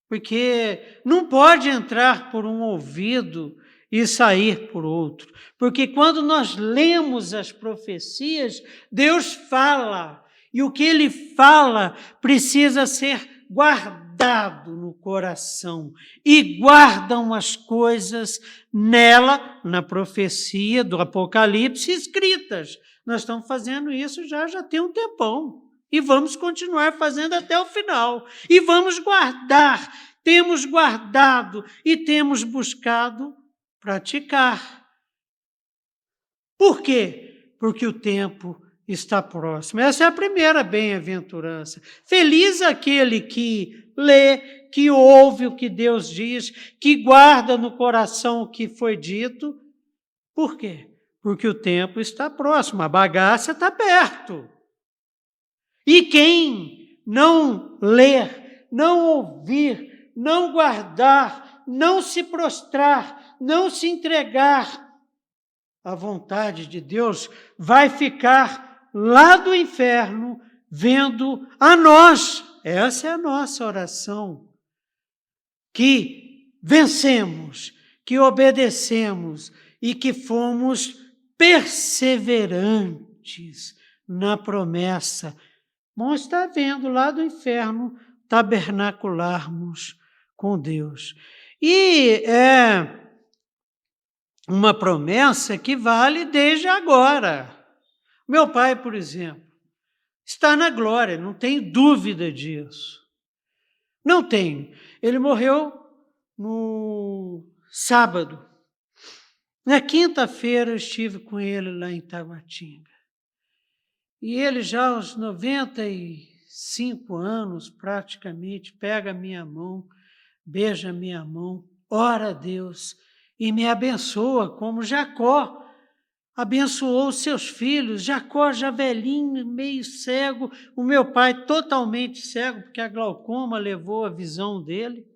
porque não pode entrar por um ouvido e sair por outro. Porque quando nós lemos as profecias, Deus fala, e o que Ele fala precisa ser guardado no coração. E guardam as coisas nela, na profecia do Apocalipse, escritas. Nós estamos fazendo isso já tem um tempão. E vamos continuar fazendo até o final. E vamos guardar. Temos guardado e temos buscado praticar. Por quê? Porque o tempo está próximo. Essa é a primeira bem-aventurança. Feliz aquele que lê, que ouve o que Deus diz, que guarda no coração o que foi dito. Por quê? Porque o tempo está próximo, a bagaça está perto. E quem não ler, não ouvir, não guardar, não se prostrar, não se entregar à vontade de Deus, vai ficar lá do inferno vendo a nós. Essa é a nossa oração. Que vencemos, que obedecemos e que fomos perseverantes na promessa. Bom, está vendo lá do inferno tabernacularmos com Deus. E é uma promessa que vale desde agora. Meu pai, por exemplo, está na glória, não tenho dúvida disso. Não tenho. Ele morreu no sábado. Na quinta-feira eu estive com ele lá em Taguatinga. E ele já aos 95 anos, praticamente, pega a minha mão, beija a minha mão, ora a Deus e me abençoa, como Jacó abençoou os seus filhos. Jacó já velhinho, meio cego, o meu pai totalmente cego, porque a glaucoma levou a visão dele.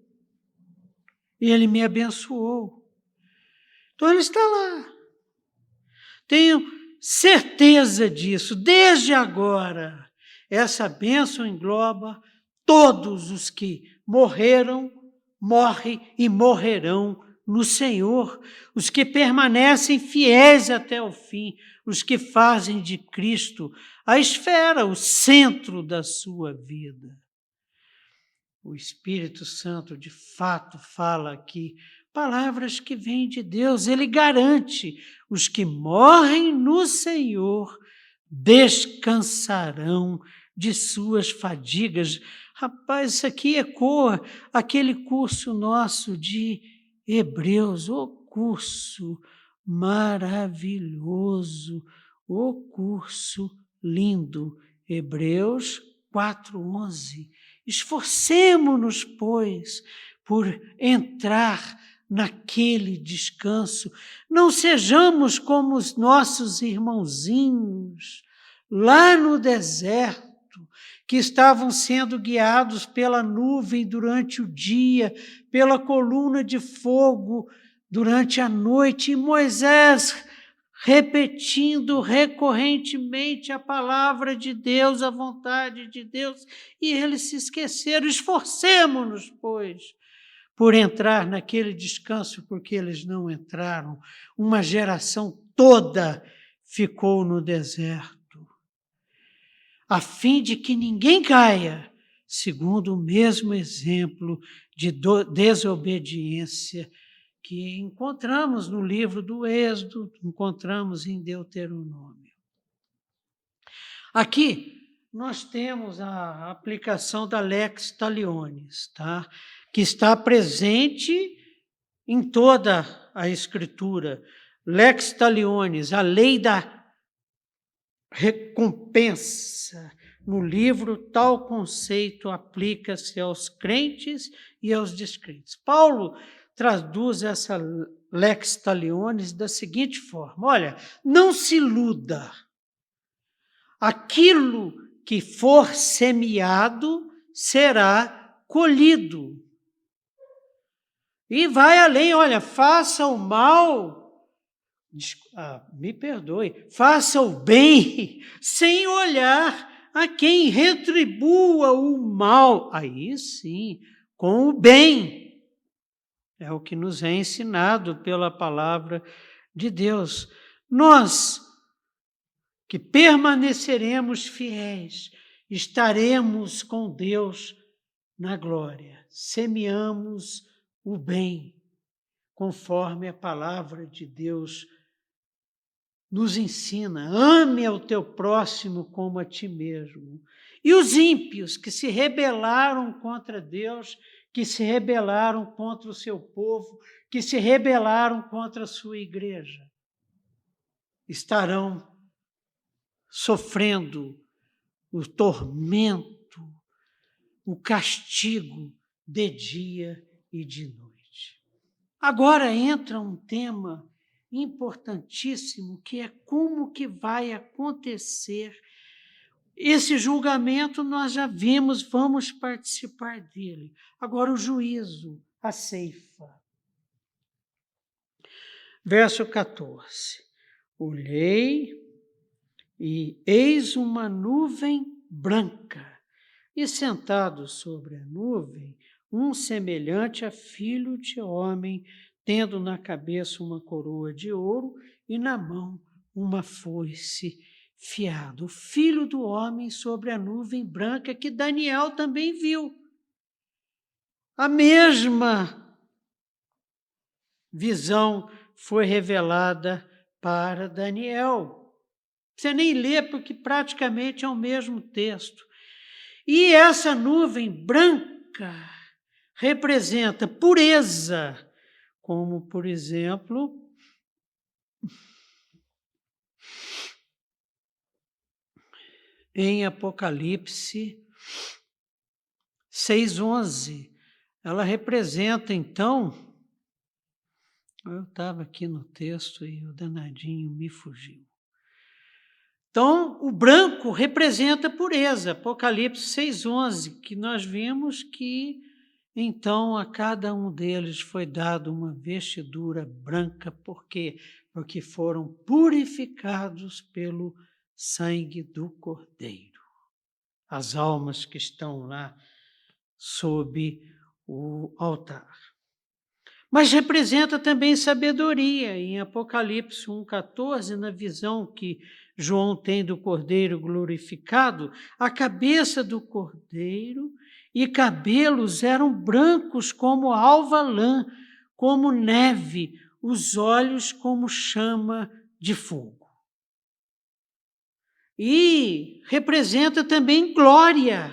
E ele me abençoou. Então ele está lá. Tenho certeza disso. Desde agora, essa bênção engloba todos os que morreram, morrem e morrerão no Senhor, os que permanecem fiéis até o fim, os que fazem de Cristo a esfera, o centro da sua vida. O Espírito Santo, de fato, fala aqui palavras que vêm de Deus. Ele garante: os que morrem no Senhor descansarão de suas fadigas. Rapaz, isso aqui ecoa aquele curso nosso de Hebreus, o curso maravilhoso, o curso lindo. Hebreus 4:11. Esforcemo-nos, pois, por entrar naquele descanso. Não sejamos como os nossos irmãozinhos lá no deserto, que estavam sendo guiados pela nuvem durante o dia, pela coluna de fogo durante a noite, e Moisés repetindo recorrentemente a palavra de Deus, a vontade de Deus, e eles se esqueceram. Esforcemo-nos, pois, por entrar naquele descanso, porque eles não entraram. Uma geração toda ficou no deserto, a fim de que ninguém caia, segundo o mesmo exemplo de desobediência que encontramos no livro do Êxodo, encontramos em Deuteronômio. Aqui nós temos a aplicação da lex talionis, tá? Que está presente em toda a Escritura. Lex talionis, a lei da recompensa. No livro, tal conceito aplica-se aos crentes e aos descrentes. Paulo traduz essa lex talionis da seguinte forma: olha, não se iluda. Aquilo que for semeado será colhido. E vai além, olha, faça o mal, me perdoe, faça o bem sem olhar a quem retribua o mal. Aí sim, com o bem. É o que nos é ensinado pela palavra de Deus. Nós que permaneceremos fiéis, estaremos com Deus na glória. Semeamos o bem, conforme a palavra de Deus nos ensina. Ame ao teu próximo como a ti mesmo. E os ímpios que se rebelaram contra Deus, que se rebelaram contra o seu povo, que se rebelaram contra a sua igreja, estarão sofrendo o tormento, o castigo de dia e de noite. Agora entra um tema importantíssimo, que é como que vai acontecer esse julgamento. Nós já vimos, vamos participar dele. Agora o juízo, a ceifa. Verso 14. Olhei e eis uma nuvem branca, e sentado sobre a nuvem, um semelhante a filho de homem, tendo na cabeça uma coroa de ouro e na mão uma foice fiada. O filho do homem sobre a nuvem branca, que Daniel também viu. A mesma visão foi revelada para Daniel. Você nem lê, porque praticamente é o mesmo texto. E essa nuvem branca representa pureza, como, por exemplo, em Apocalipse 6:11. Ela representa, então, eu estava aqui no texto e o danadinho me fugiu. Então, o branco representa pureza, Apocalipse 6:11, que nós vimos que, então, a cada um deles foi dado uma vestidura branca, por quê? Porque foram purificados pelo sangue do Cordeiro. As almas que estão lá sob o altar. Mas representa também sabedoria. Em Apocalipse 1:14, na visão que João tem do Cordeiro glorificado, a cabeça do Cordeiro e cabelos eram brancos como alva lã, como neve, os olhos como chama de fogo. E representa também glória.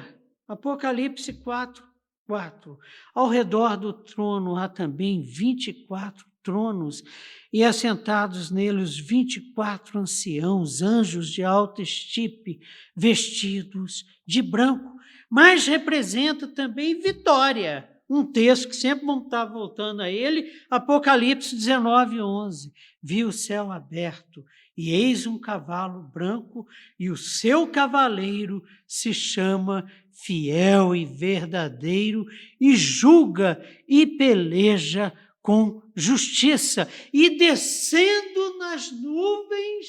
Apocalipse 4:4. Ao redor do trono há também 24 tronos, e assentados neles 24 anciãos, anjos de alta estipe, vestidos de branco. Mas representa também vitória. Um texto que sempre vamos estar voltando a ele, Apocalipse 19:11. Vi o céu aberto, e eis um cavalo branco, e o seu cavaleiro se chama Fiel e Verdadeiro, e julga e peleja com justiça. E descendo nas nuvens,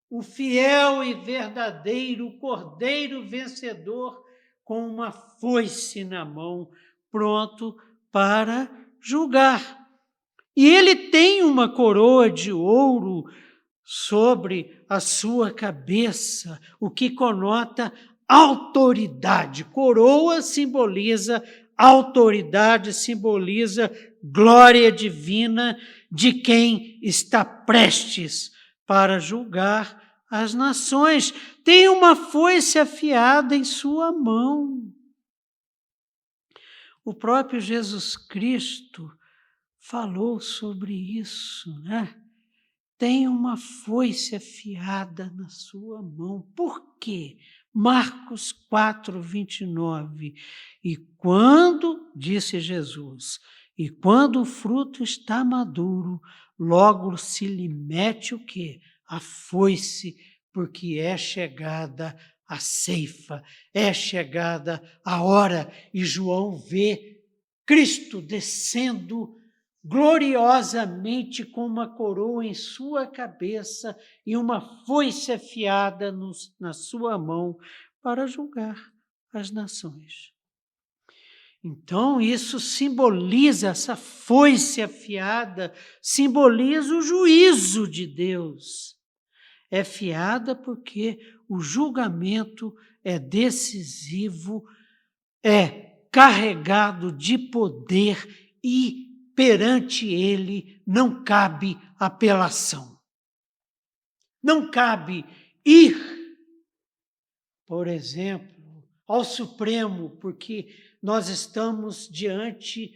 o fiel e verdadeiro Cordeiro vencedor, com uma foice na mão, pronto para julgar. E ele tem uma coroa de ouro sobre a sua cabeça, o que conota autoridade. Coroa simboliza autoridade, simboliza glória divina de quem está prestes para julgar as nações. Tem uma foice afiada em sua mão. O próprio Jesus Cristo falou sobre isso, né? Tem uma foice afiada na sua mão. Por quê? Marcos 4:29. E quando, disse Jesus, e quando o fruto está maduro, logo se lhe mete o quê? A foice, porque é chegada a ceifa, é chegada a hora. E João vê Cristo descendo gloriosamente com uma coroa em sua cabeça e uma foice afiada na sua mão para julgar as nações. Então, isso simboliza, essa foice afiada, simboliza o juízo de Deus. É afiada porque o julgamento é decisivo, é carregado de poder e perante ele não cabe apelação. Não cabe ir, por exemplo, ao Supremo, porque nós estamos diante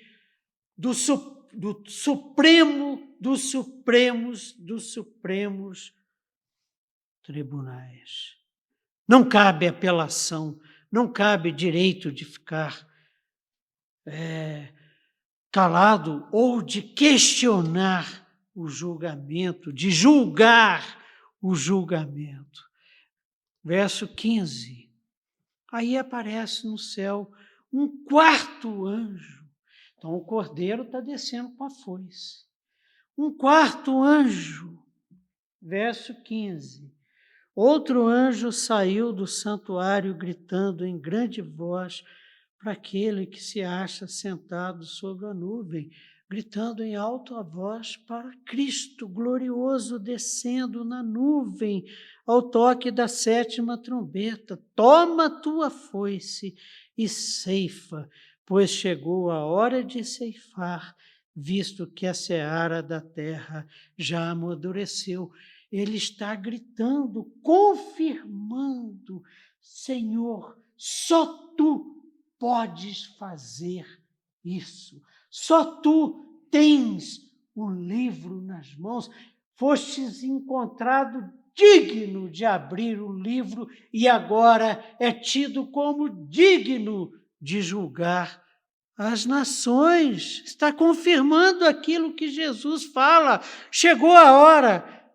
do Supremo dos Supremos tribunais. Não cabe apelação, não cabe direito de ficar calado ou de questionar o julgamento, de julgar o julgamento. Verso 15. Aí aparece no céu um quarto anjo. Então o cordeiro está descendo com a foice. Um quarto anjo. Verso 15. Outro anjo saiu do santuário gritando em grande voz para aquele que se acha sentado sobre a nuvem, gritando em alta voz para Cristo glorioso descendo na nuvem ao toque da 7ª trombeta. Toma tua foice e ceifa, pois chegou a hora de ceifar, visto que a seara da terra já amadureceu. Ele está gritando, confirmando: Senhor, só tu podes fazer isso. Só tu tens o livro nas mãos, fostes encontrado digno de abrir o livro e agora é tido como digno de julgar as nações. Está confirmando aquilo que Jesus fala. Chegou a hora,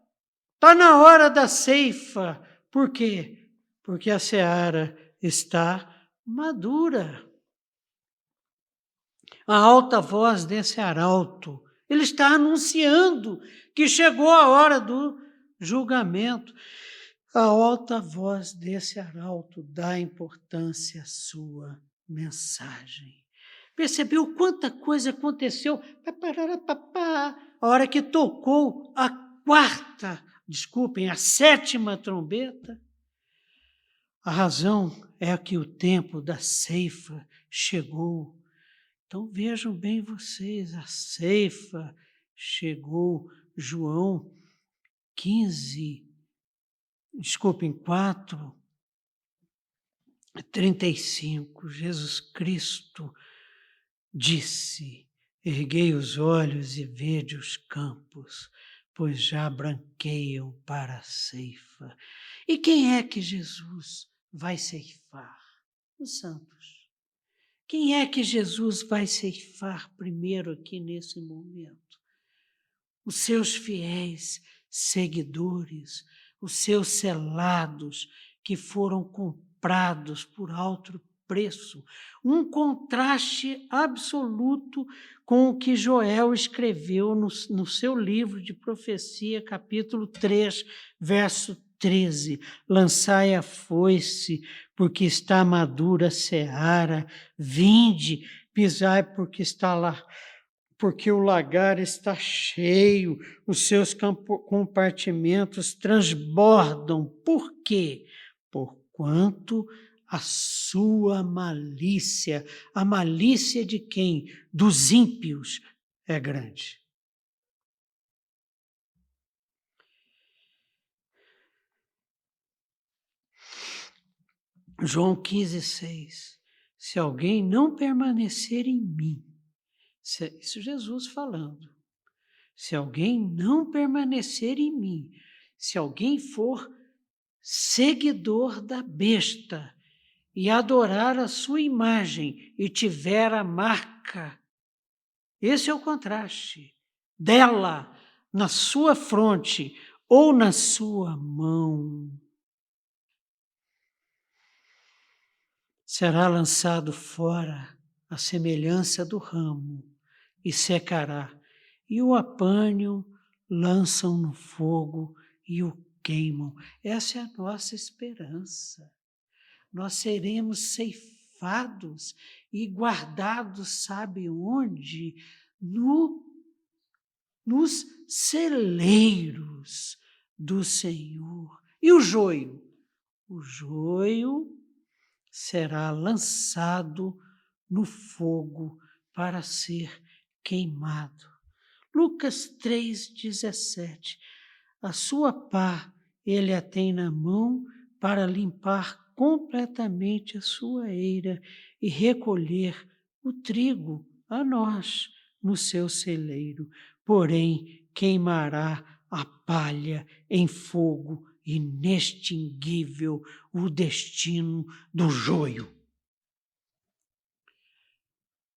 está na hora da ceifa. Por quê? Porque a seara está madura. A alta voz desse arauto, ele está anunciando que chegou a hora do julgamento. A alta voz desse arauto dá importância à sua mensagem. Percebeu quanta coisa aconteceu? A hora que tocou a sétima trombeta. A razão é que o tempo da ceifa chegou. Então vejam bem vocês, a ceifa chegou. João 4:35, Jesus Cristo disse: erguei os olhos e vede os campos, pois já branqueiam para a ceifa. E quem é que Jesus vai ceifar? Os santos. Quem é que Jesus vai ceifar primeiro aqui nesse momento? Os seus fiéis seguidores, os seus selados, que foram comprados por alto preço. Um contraste absoluto com o que Joel escreveu no seu livro de profecia, capítulo 3, verso 13. Lançai a foice, porque está madura a seara, vinde, pisai, porque o lagar está cheio, os seus compartimentos transbordam. Por quê? Porquanto a sua malícia, a malícia de quem? Dos ímpios, é grande. João 15:6. Se alguém não permanecer em mim, isso Jesus falando, se alguém não permanecer em mim, se alguém for seguidor da besta e adorar a sua imagem e tiver a marca, esse é o contraste, dela na sua fronte ou na sua mão, será lançado fora à semelhança do ramo e secará, e o apanham, lançam no fogo e o queimam. Essa é a nossa esperança. Nós seremos ceifados e guardados, sabe onde? Nos celeiros do Senhor. E o joio? O joio será lançado no fogo para ser queimado. Lucas 3:17. A sua pá ele a tem na mão para limpar completamente a sua eira e recolher o trigo a nós no seu celeiro. Porém, queimará a palha em fogo inextinguível, o destino do joio.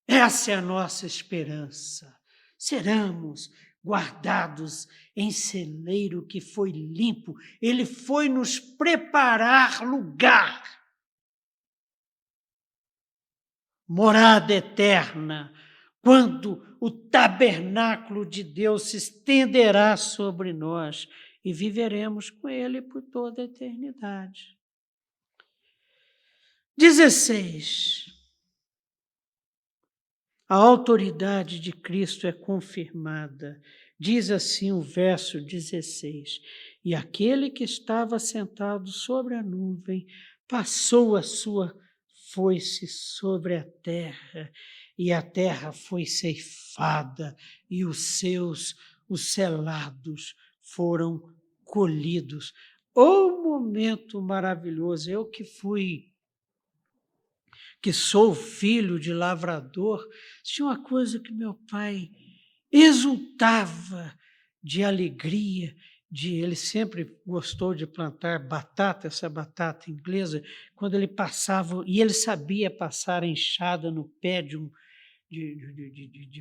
Essa é a nossa esperança. Seremos guardados em celeiro que foi limpo. Ele foi nos preparar lugar. Morada eterna, quando o tabernáculo de Deus se estenderá sobre nós e viveremos com Ele por toda a eternidade. 16. A autoridade de Cristo é confirmada. Diz assim o verso 16: e aquele que estava sentado sobre a nuvem passou a sua foice sobre a terra, e a terra foi ceifada, e os selados foram colhidos. Oh, momento maravilhoso! Eu que que sou filho de lavrador, tinha uma coisa que meu pai exultava de alegria, ele sempre gostou de plantar batata, essa batata inglesa, quando ele passava, e ele sabia passar a enxada no pé de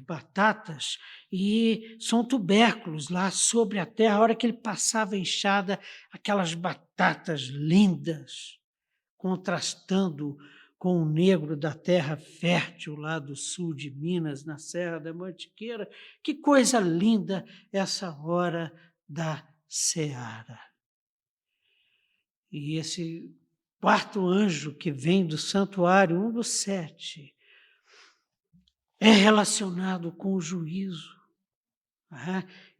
batatas, e são tubérculos lá sobre a terra. A hora que ele passava a enxada, aquelas batatas lindas, contrastando com o negro da terra fértil lá do sul de Minas, na Serra da Mantiqueira. Que coisa linda essa hora da seara. E esse quarto anjo que vem do santuário, um dos 7, é relacionado com o juízo.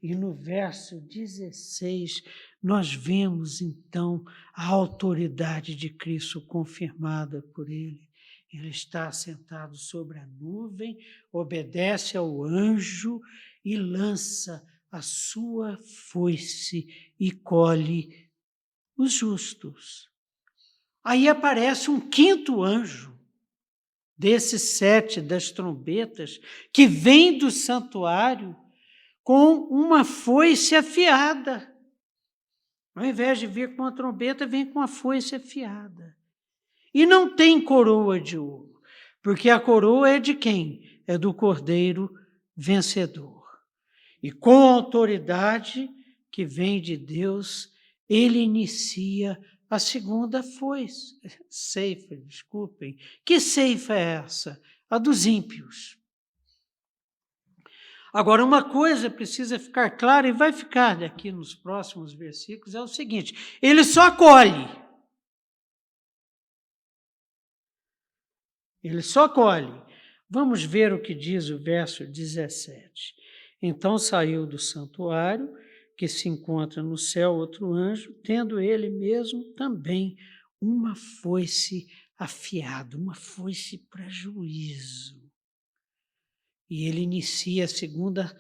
E no verso 16, nós vemos, então, a autoridade de Cristo confirmada por ele. Ele está sentado sobre a nuvem, obedece ao anjo e lança a sua foice e colhe os justos. Aí aparece um quinto anjo, desses 7 das trombetas, que vem do santuário com uma foice afiada. Ao invés de vir com a trombeta, vem com a foice afiada. E não tem coroa de ouro, porque a coroa é de quem? É do Cordeiro vencedor. E com a autoridade que vem de Deus, ele inicia a segunda foice. Ceifa, desculpem. Que ceifa é essa? A dos ímpios. Agora, uma coisa precisa ficar clara, e vai ficar daqui nos próximos versículos, é o seguinte: ele só colhe. Ele só colhe. Vamos ver o que diz o verso 17. Então saiu do santuário, que se encontra no céu, outro anjo, tendo ele mesmo também uma foice afiada, uma foice para juízo. E ele inicia a segunda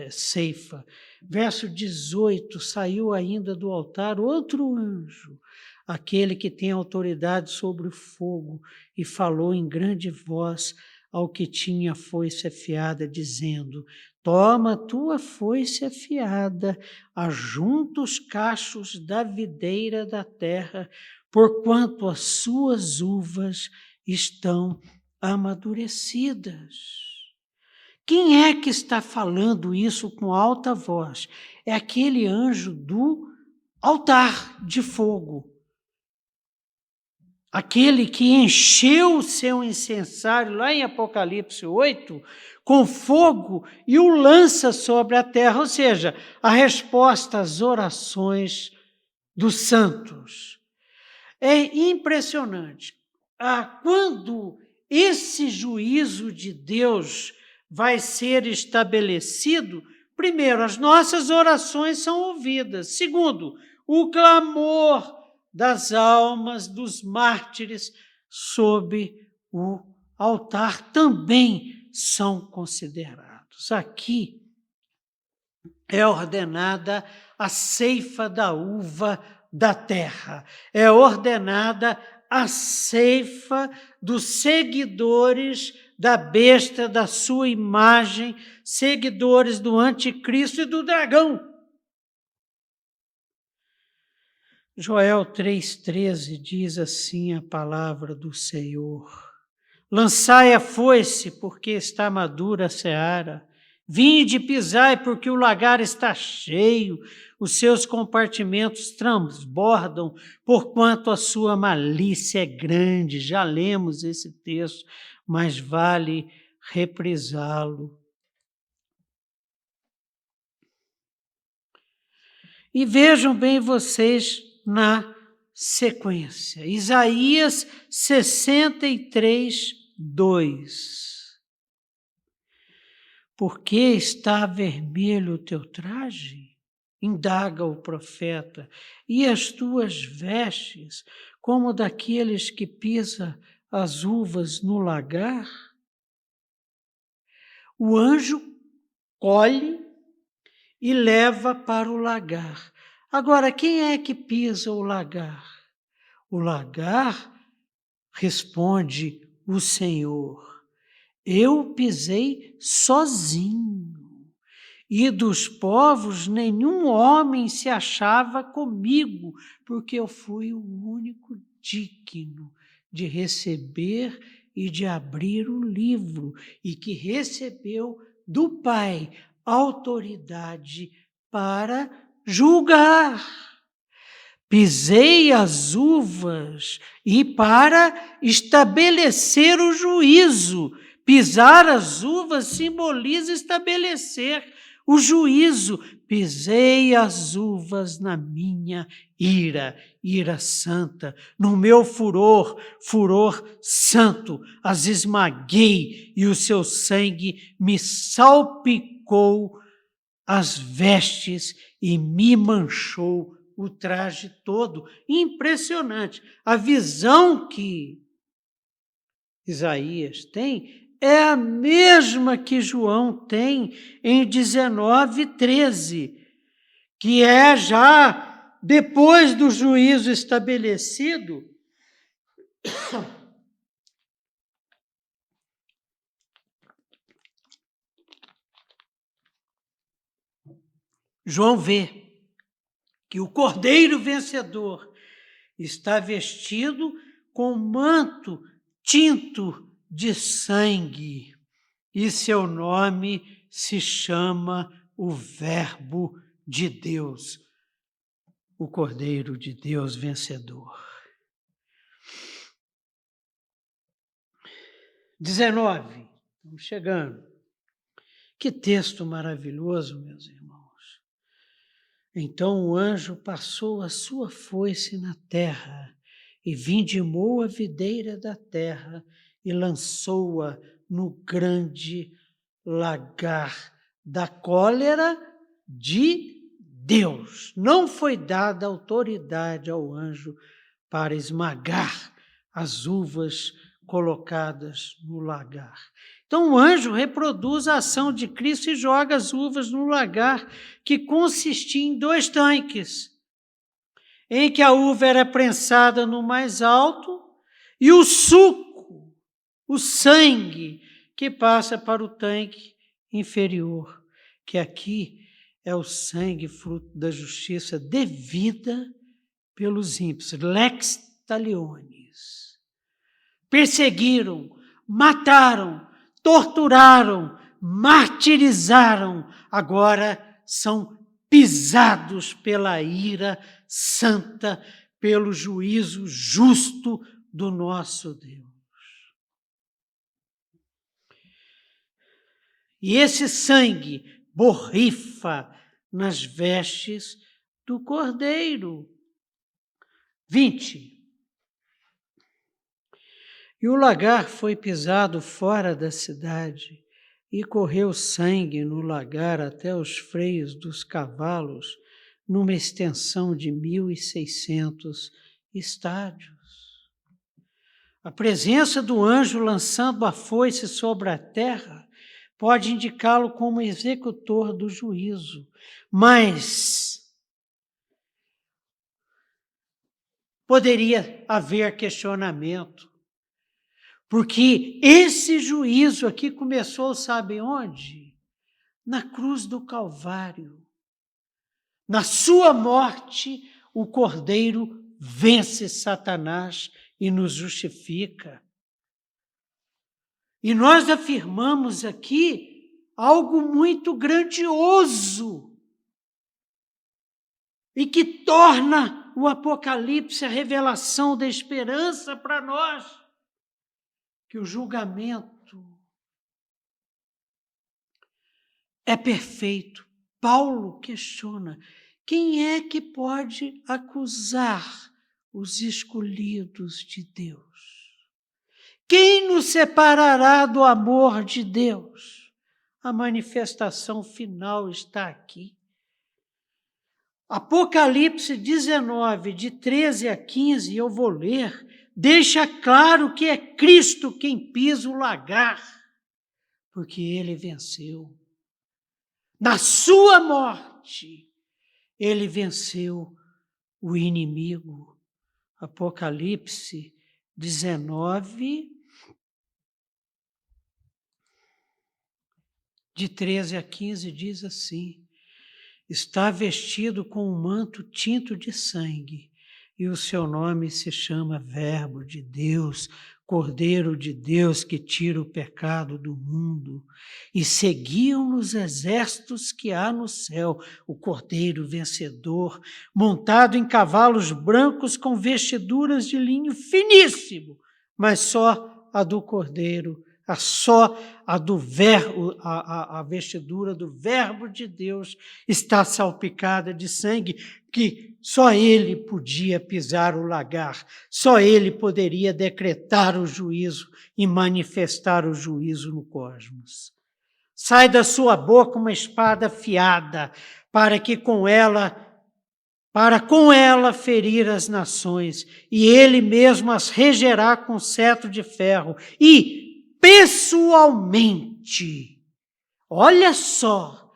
ceifa. Verso 18, saiu ainda do altar outro anjo, aquele que tem autoridade sobre o fogo, e falou em grande voz ao que tinha a foice afiada, dizendo: toma a tua foice afiada, ajunta os cachos da videira da terra, porquanto as suas uvas estão amadurecidas. Quem é que está falando isso com alta voz? É aquele anjo do altar de fogo. Aquele que encheu o seu incensário, lá em Apocalipse 8, com fogo e o lança sobre a terra, ou seja, a resposta às orações dos santos. É impressionante. Quando esse juízo de Deus vai ser estabelecido, primeiro, as nossas orações são ouvidas. Segundo, o clamor das almas dos mártires sob o altar também são considerados. Aqui é ordenada a ceifa da uva da terra, é ordenada a ceifa dos seguidores da besta, da sua imagem, seguidores do anticristo e do dragão. Joel 3,13 diz assim a palavra do Senhor: lançai a foice, porque está madura a seara. Vinde, pisai, porque o lagar está cheio, os seus compartimentos transbordam, porquanto a sua malícia é grande. Já lemos esse texto, mas vale reprisá-lo. E vejam bem vocês na sequência. Isaías 63, 2. Por que está vermelho o teu traje? Indaga o profeta. E as tuas vestes, como daqueles que pisa as uvas no lagar? O anjo colhe e leva para o lagar. Agora, quem é que pisa o lagar? O lagar Responde o Senhor: eu pisei sozinho, e dos povos nenhum homem se achava comigo, porque eu fui o único digno de receber e de abrir o livro, e que recebeu do Pai autoridade para julgar. Pisei as uvas e para estabelecer o juízo. Pisar as uvas simboliza estabelecer o juízo. Pisei as uvas na minha ira, ira santa, no meu furor, furor santo. As esmaguei e o seu sangue me salpicou as vestes e me manchou o traje todo. Impressionante. A visão que Isaías tem é a mesma que João tem em 19:13, que é já depois do juízo estabelecido. João vê que o Cordeiro vencedor está vestido com manto tinto de sangue, e seu nome se chama o Verbo de Deus, o Cordeiro de Deus vencedor. 19, estamos chegando. Que texto maravilhoso, meus irmãos. Então o anjo passou a sua foice na terra e vindimou a videira da terra e lançou-a no grande lagar da cólera de Deus. Não foi dada autoridade ao anjo para esmagar as uvas colocadas no lagar. Então o anjo reproduz a ação de Cristo e joga as uvas no lagar, que consistia em 2 tanques, em que a uva era prensada no mais alto e o suco, o sangue, que passa para o tanque inferior, que aqui é o sangue fruto da justiça devida pelos ímpios, lex talionis. Perseguiram, mataram, torturaram, martirizaram, agora são pisados pela ira santa, pelo juízo justo do nosso Deus. E esse sangue borrifa nas vestes do Cordeiro. 20. E o lagar foi pisado fora da cidade, e correu sangue no lagar até os freios dos cavalos, numa extensão de 1.600 estádios. A presença do anjo lançando a foice sobre a terra pode indicá-lo como executor do juízo, mas poderia haver questionamento. Porque esse juízo aqui começou, sabe onde? Na cruz do Calvário. Na sua morte, o Cordeiro vence Satanás e nos justifica. E nós afirmamos aqui algo muito grandioso e que torna o Apocalipse a revelação da esperança para nós. Que o julgamento é perfeito. Paulo questiona: quem é que pode acusar os escolhidos de Deus? Quem nos separará do amor de Deus? A manifestação final está aqui. Apocalipse 19, de 13 a 15, eu vou ler, deixa claro que é Cristo quem pisa o lagar, porque ele venceu. Na sua morte, ele venceu o inimigo. Apocalipse 19, de 13 a 15, diz assim: está vestido com um manto tinto de sangue, e o seu nome se chama Verbo de Deus, Cordeiro de Deus que tira o pecado do mundo. E seguiam nos exércitos que há no céu o Cordeiro vencedor, montado em cavalos brancos com vestiduras de linho finíssimo, mas só a do Cordeiro, a vestidura do Verbo de Deus está salpicada de sangue, que só ele podia pisar o lagar, só ele poderia decretar o juízo e manifestar o juízo no cosmos. Sai da sua boca uma espada afiada, para com ela ferir as nações, e ele mesmo as regerá com cetro de ferro, e pessoalmente, olha só,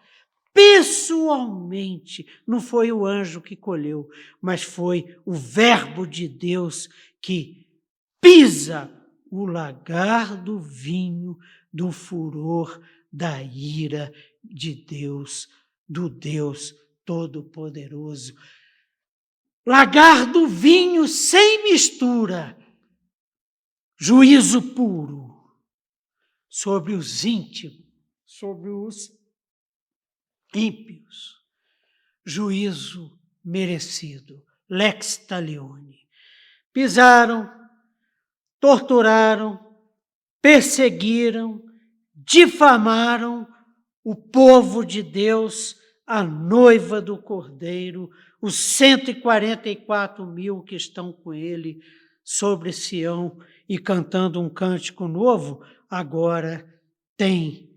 pessoalmente, não foi o anjo que colheu, mas foi o Verbo de Deus que pisa o lagar do vinho do furor da ira de Deus, do Deus Todo-Poderoso. Lagar do vinho sem mistura, juízo puro sobre os íntimos, sobre os ímpios, juízo merecido, lex talione. Pisaram, torturaram, perseguiram, difamaram o povo de Deus, a noiva do Cordeiro, os 144.000 que estão com ele sobre Sião e cantando um cântico novo, agora tem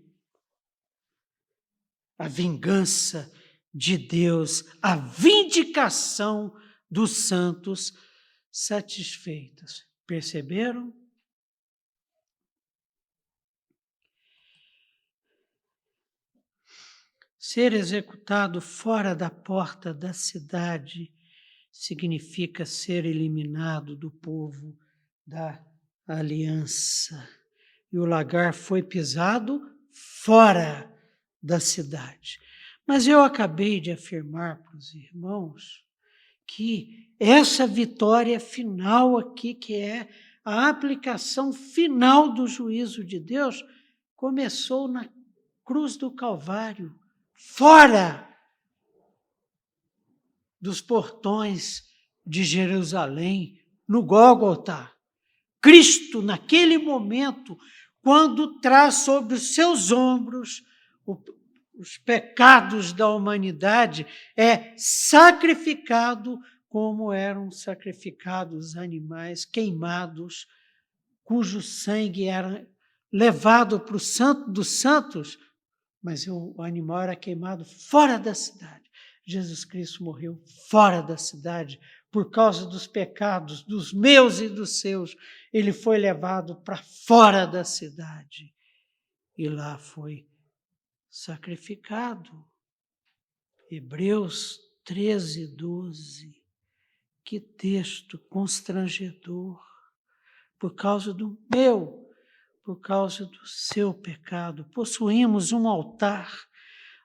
a vingança de Deus, a vindicação dos santos satisfeitos. Perceberam? Ser executado fora da porta da cidade significa ser eliminado do povo da aliança. E o lagar foi pisado fora da cidade. Mas eu acabei de afirmar para os irmãos que essa vitória final aqui, que é a aplicação final do juízo de Deus, começou na cruz do Calvário, fora dos portões de Jerusalém, no Gólgota. Cristo, naquele momento, quando traz sobre os seus ombros os pecados da humanidade, é sacrificado como eram sacrificados animais queimados, cujo sangue era levado para o Santo dos Santos, mas o animal era queimado fora da cidade. Jesus Cristo morreu fora da cidade por causa dos pecados dos meus e dos seus. Ele foi levado para fora da cidade e lá foi sacrificado. Hebreus 13, 12. Que texto constrangedor. Por causa do meu, por causa do seu pecado. Possuímos um altar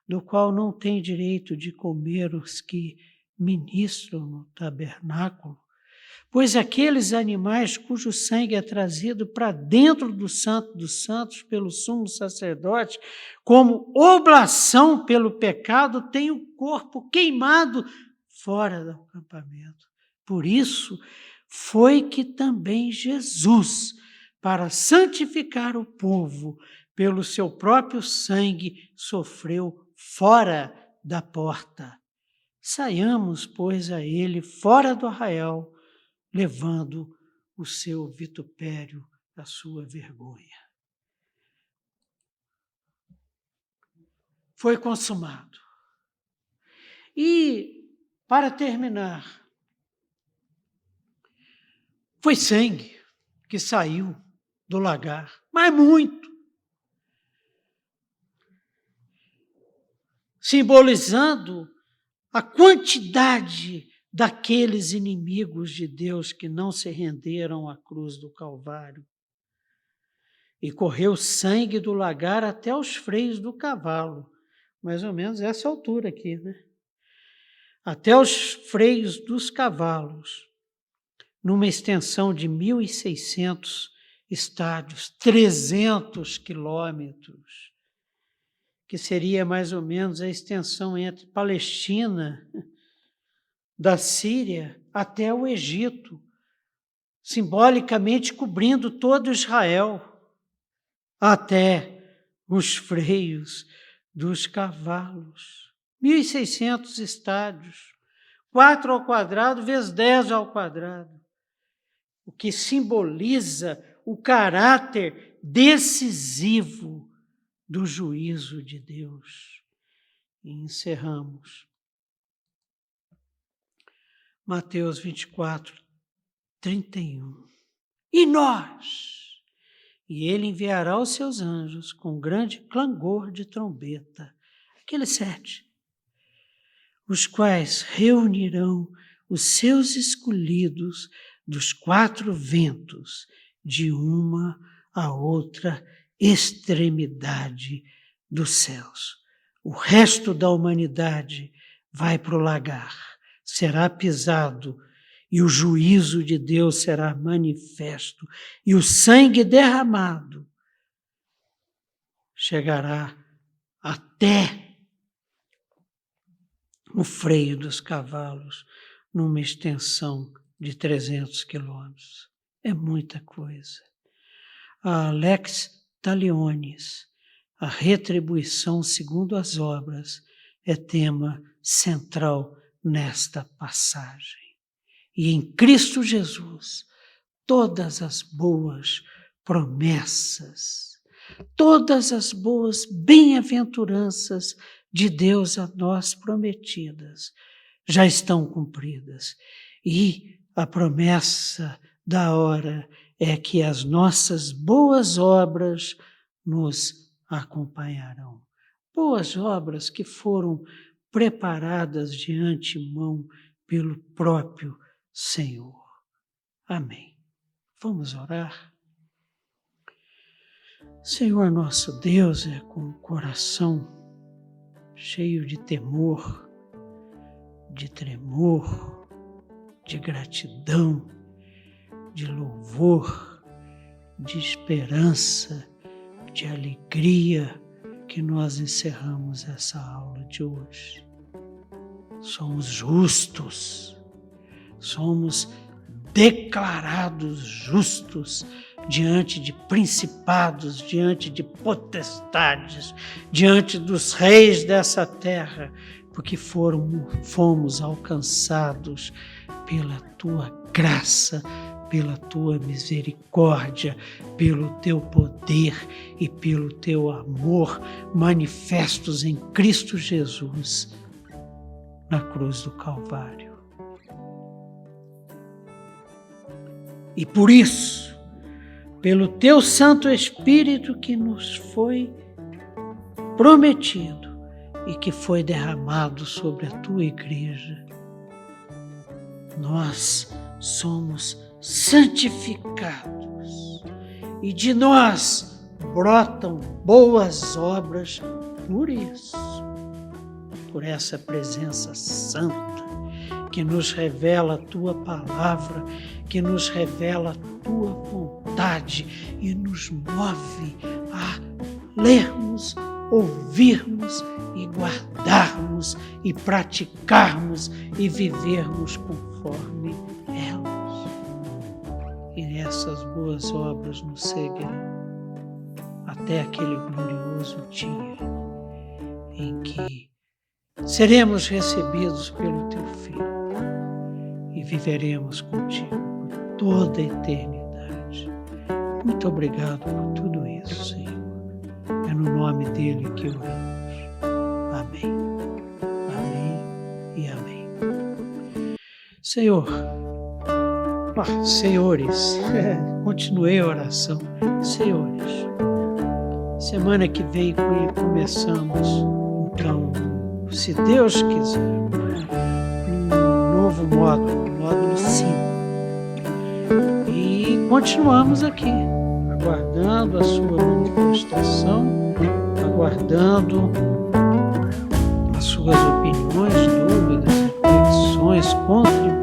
do qual não tem direito de comer os que ministram no tabernáculo, pois aqueles animais cujo sangue é trazido para dentro do Santo dos Santos pelo sumo sacerdote, como oblação pelo pecado, têm o corpo queimado fora do acampamento. Por isso foi que também Jesus, para santificar o povo, pelo seu próprio sangue, sofreu fora da porta. Saiamos, pois, a ele fora do arraial, levando o seu vitupério, a sua vergonha. Foi consumado. E, para terminar, foi sangue que saiu do lagar, mas muito. Simbolizando a quantidade daqueles inimigos de Deus que não se renderam à cruz do Calvário. E correu sangue do lagar até os freios do cavalo, mais ou menos essa altura aqui, né? Até os freios dos cavalos, numa extensão de 1.600 estádios, 300 quilômetros, que seria mais ou menos a extensão entre Palestina, da Síria, até o Egito, simbolicamente cobrindo todo Israel, até os freios dos cavalos. 1.600 estádios, 4 ao quadrado vezes 10 ao quadrado, o que simboliza o caráter decisivo do juízo de Deus. E encerramos. Mateus 24, 31. E nós? E ele enviará os seus anjos com grande clangor de trombeta, aqueles 7, os quais reunirão os seus escolhidos dos 4 ventos, de uma a outra extremidade dos céus. O resto da humanidade vai para o lagar, será pisado, e o juízo de Deus será manifesto, e o sangue derramado chegará até o freio dos cavalos, numa extensão de 300 quilômetros. É muita coisa. A lex talionis, a retribuição segundo as obras, é tema central nesta passagem. E em Cristo Jesus, todas as boas promessas, todas as boas bem-aventuranças de Deus a nós prometidas já estão cumpridas. E a promessa da hora é que as nossas boas obras nos acompanharão. Boas obras que foram preparadas de antemão pelo próprio Senhor. Amém. Vamos orar? Senhor nosso Deus, é com o coração cheio de temor, de tremor, de gratidão, de louvor, de esperança, de alegria, que nós encerramos essa aula de hoje. Somos justos, somos declarados justos diante de principados, diante de potestades, diante dos reis dessa terra, porque fomos alcançados pela tua graça, pela tua misericórdia, pelo teu poder e pelo teu amor manifestos em Cristo Jesus na cruz do Calvário. E por isso, pelo teu Santo Espírito que nos foi prometido e que foi derramado sobre a tua igreja, nós somos santificados e de nós brotam boas obras por isso, por essa presença santa que nos revela a tua palavra, que nos revela a tua vontade e nos move a lermos, ouvirmos e guardarmos e praticarmos e vivermos conforme elas. E essas boas obras nos seguirão até aquele glorioso dia em que seremos recebidos pelo teu Filho e viveremos contigo por toda a eternidade. Muito obrigado por tudo isso, Senhor. É no nome dele que oramos. Amém. Amém e amém. Senhor, senhores, continuei a oração. Senhores, semana que vem começamos, então, se Deus quiser, um novo próximo módulo, módulo 5. E continuamos aqui, aguardando a sua manifestação, aguardando as suas opiniões, dúvidas, reflexões, contribuições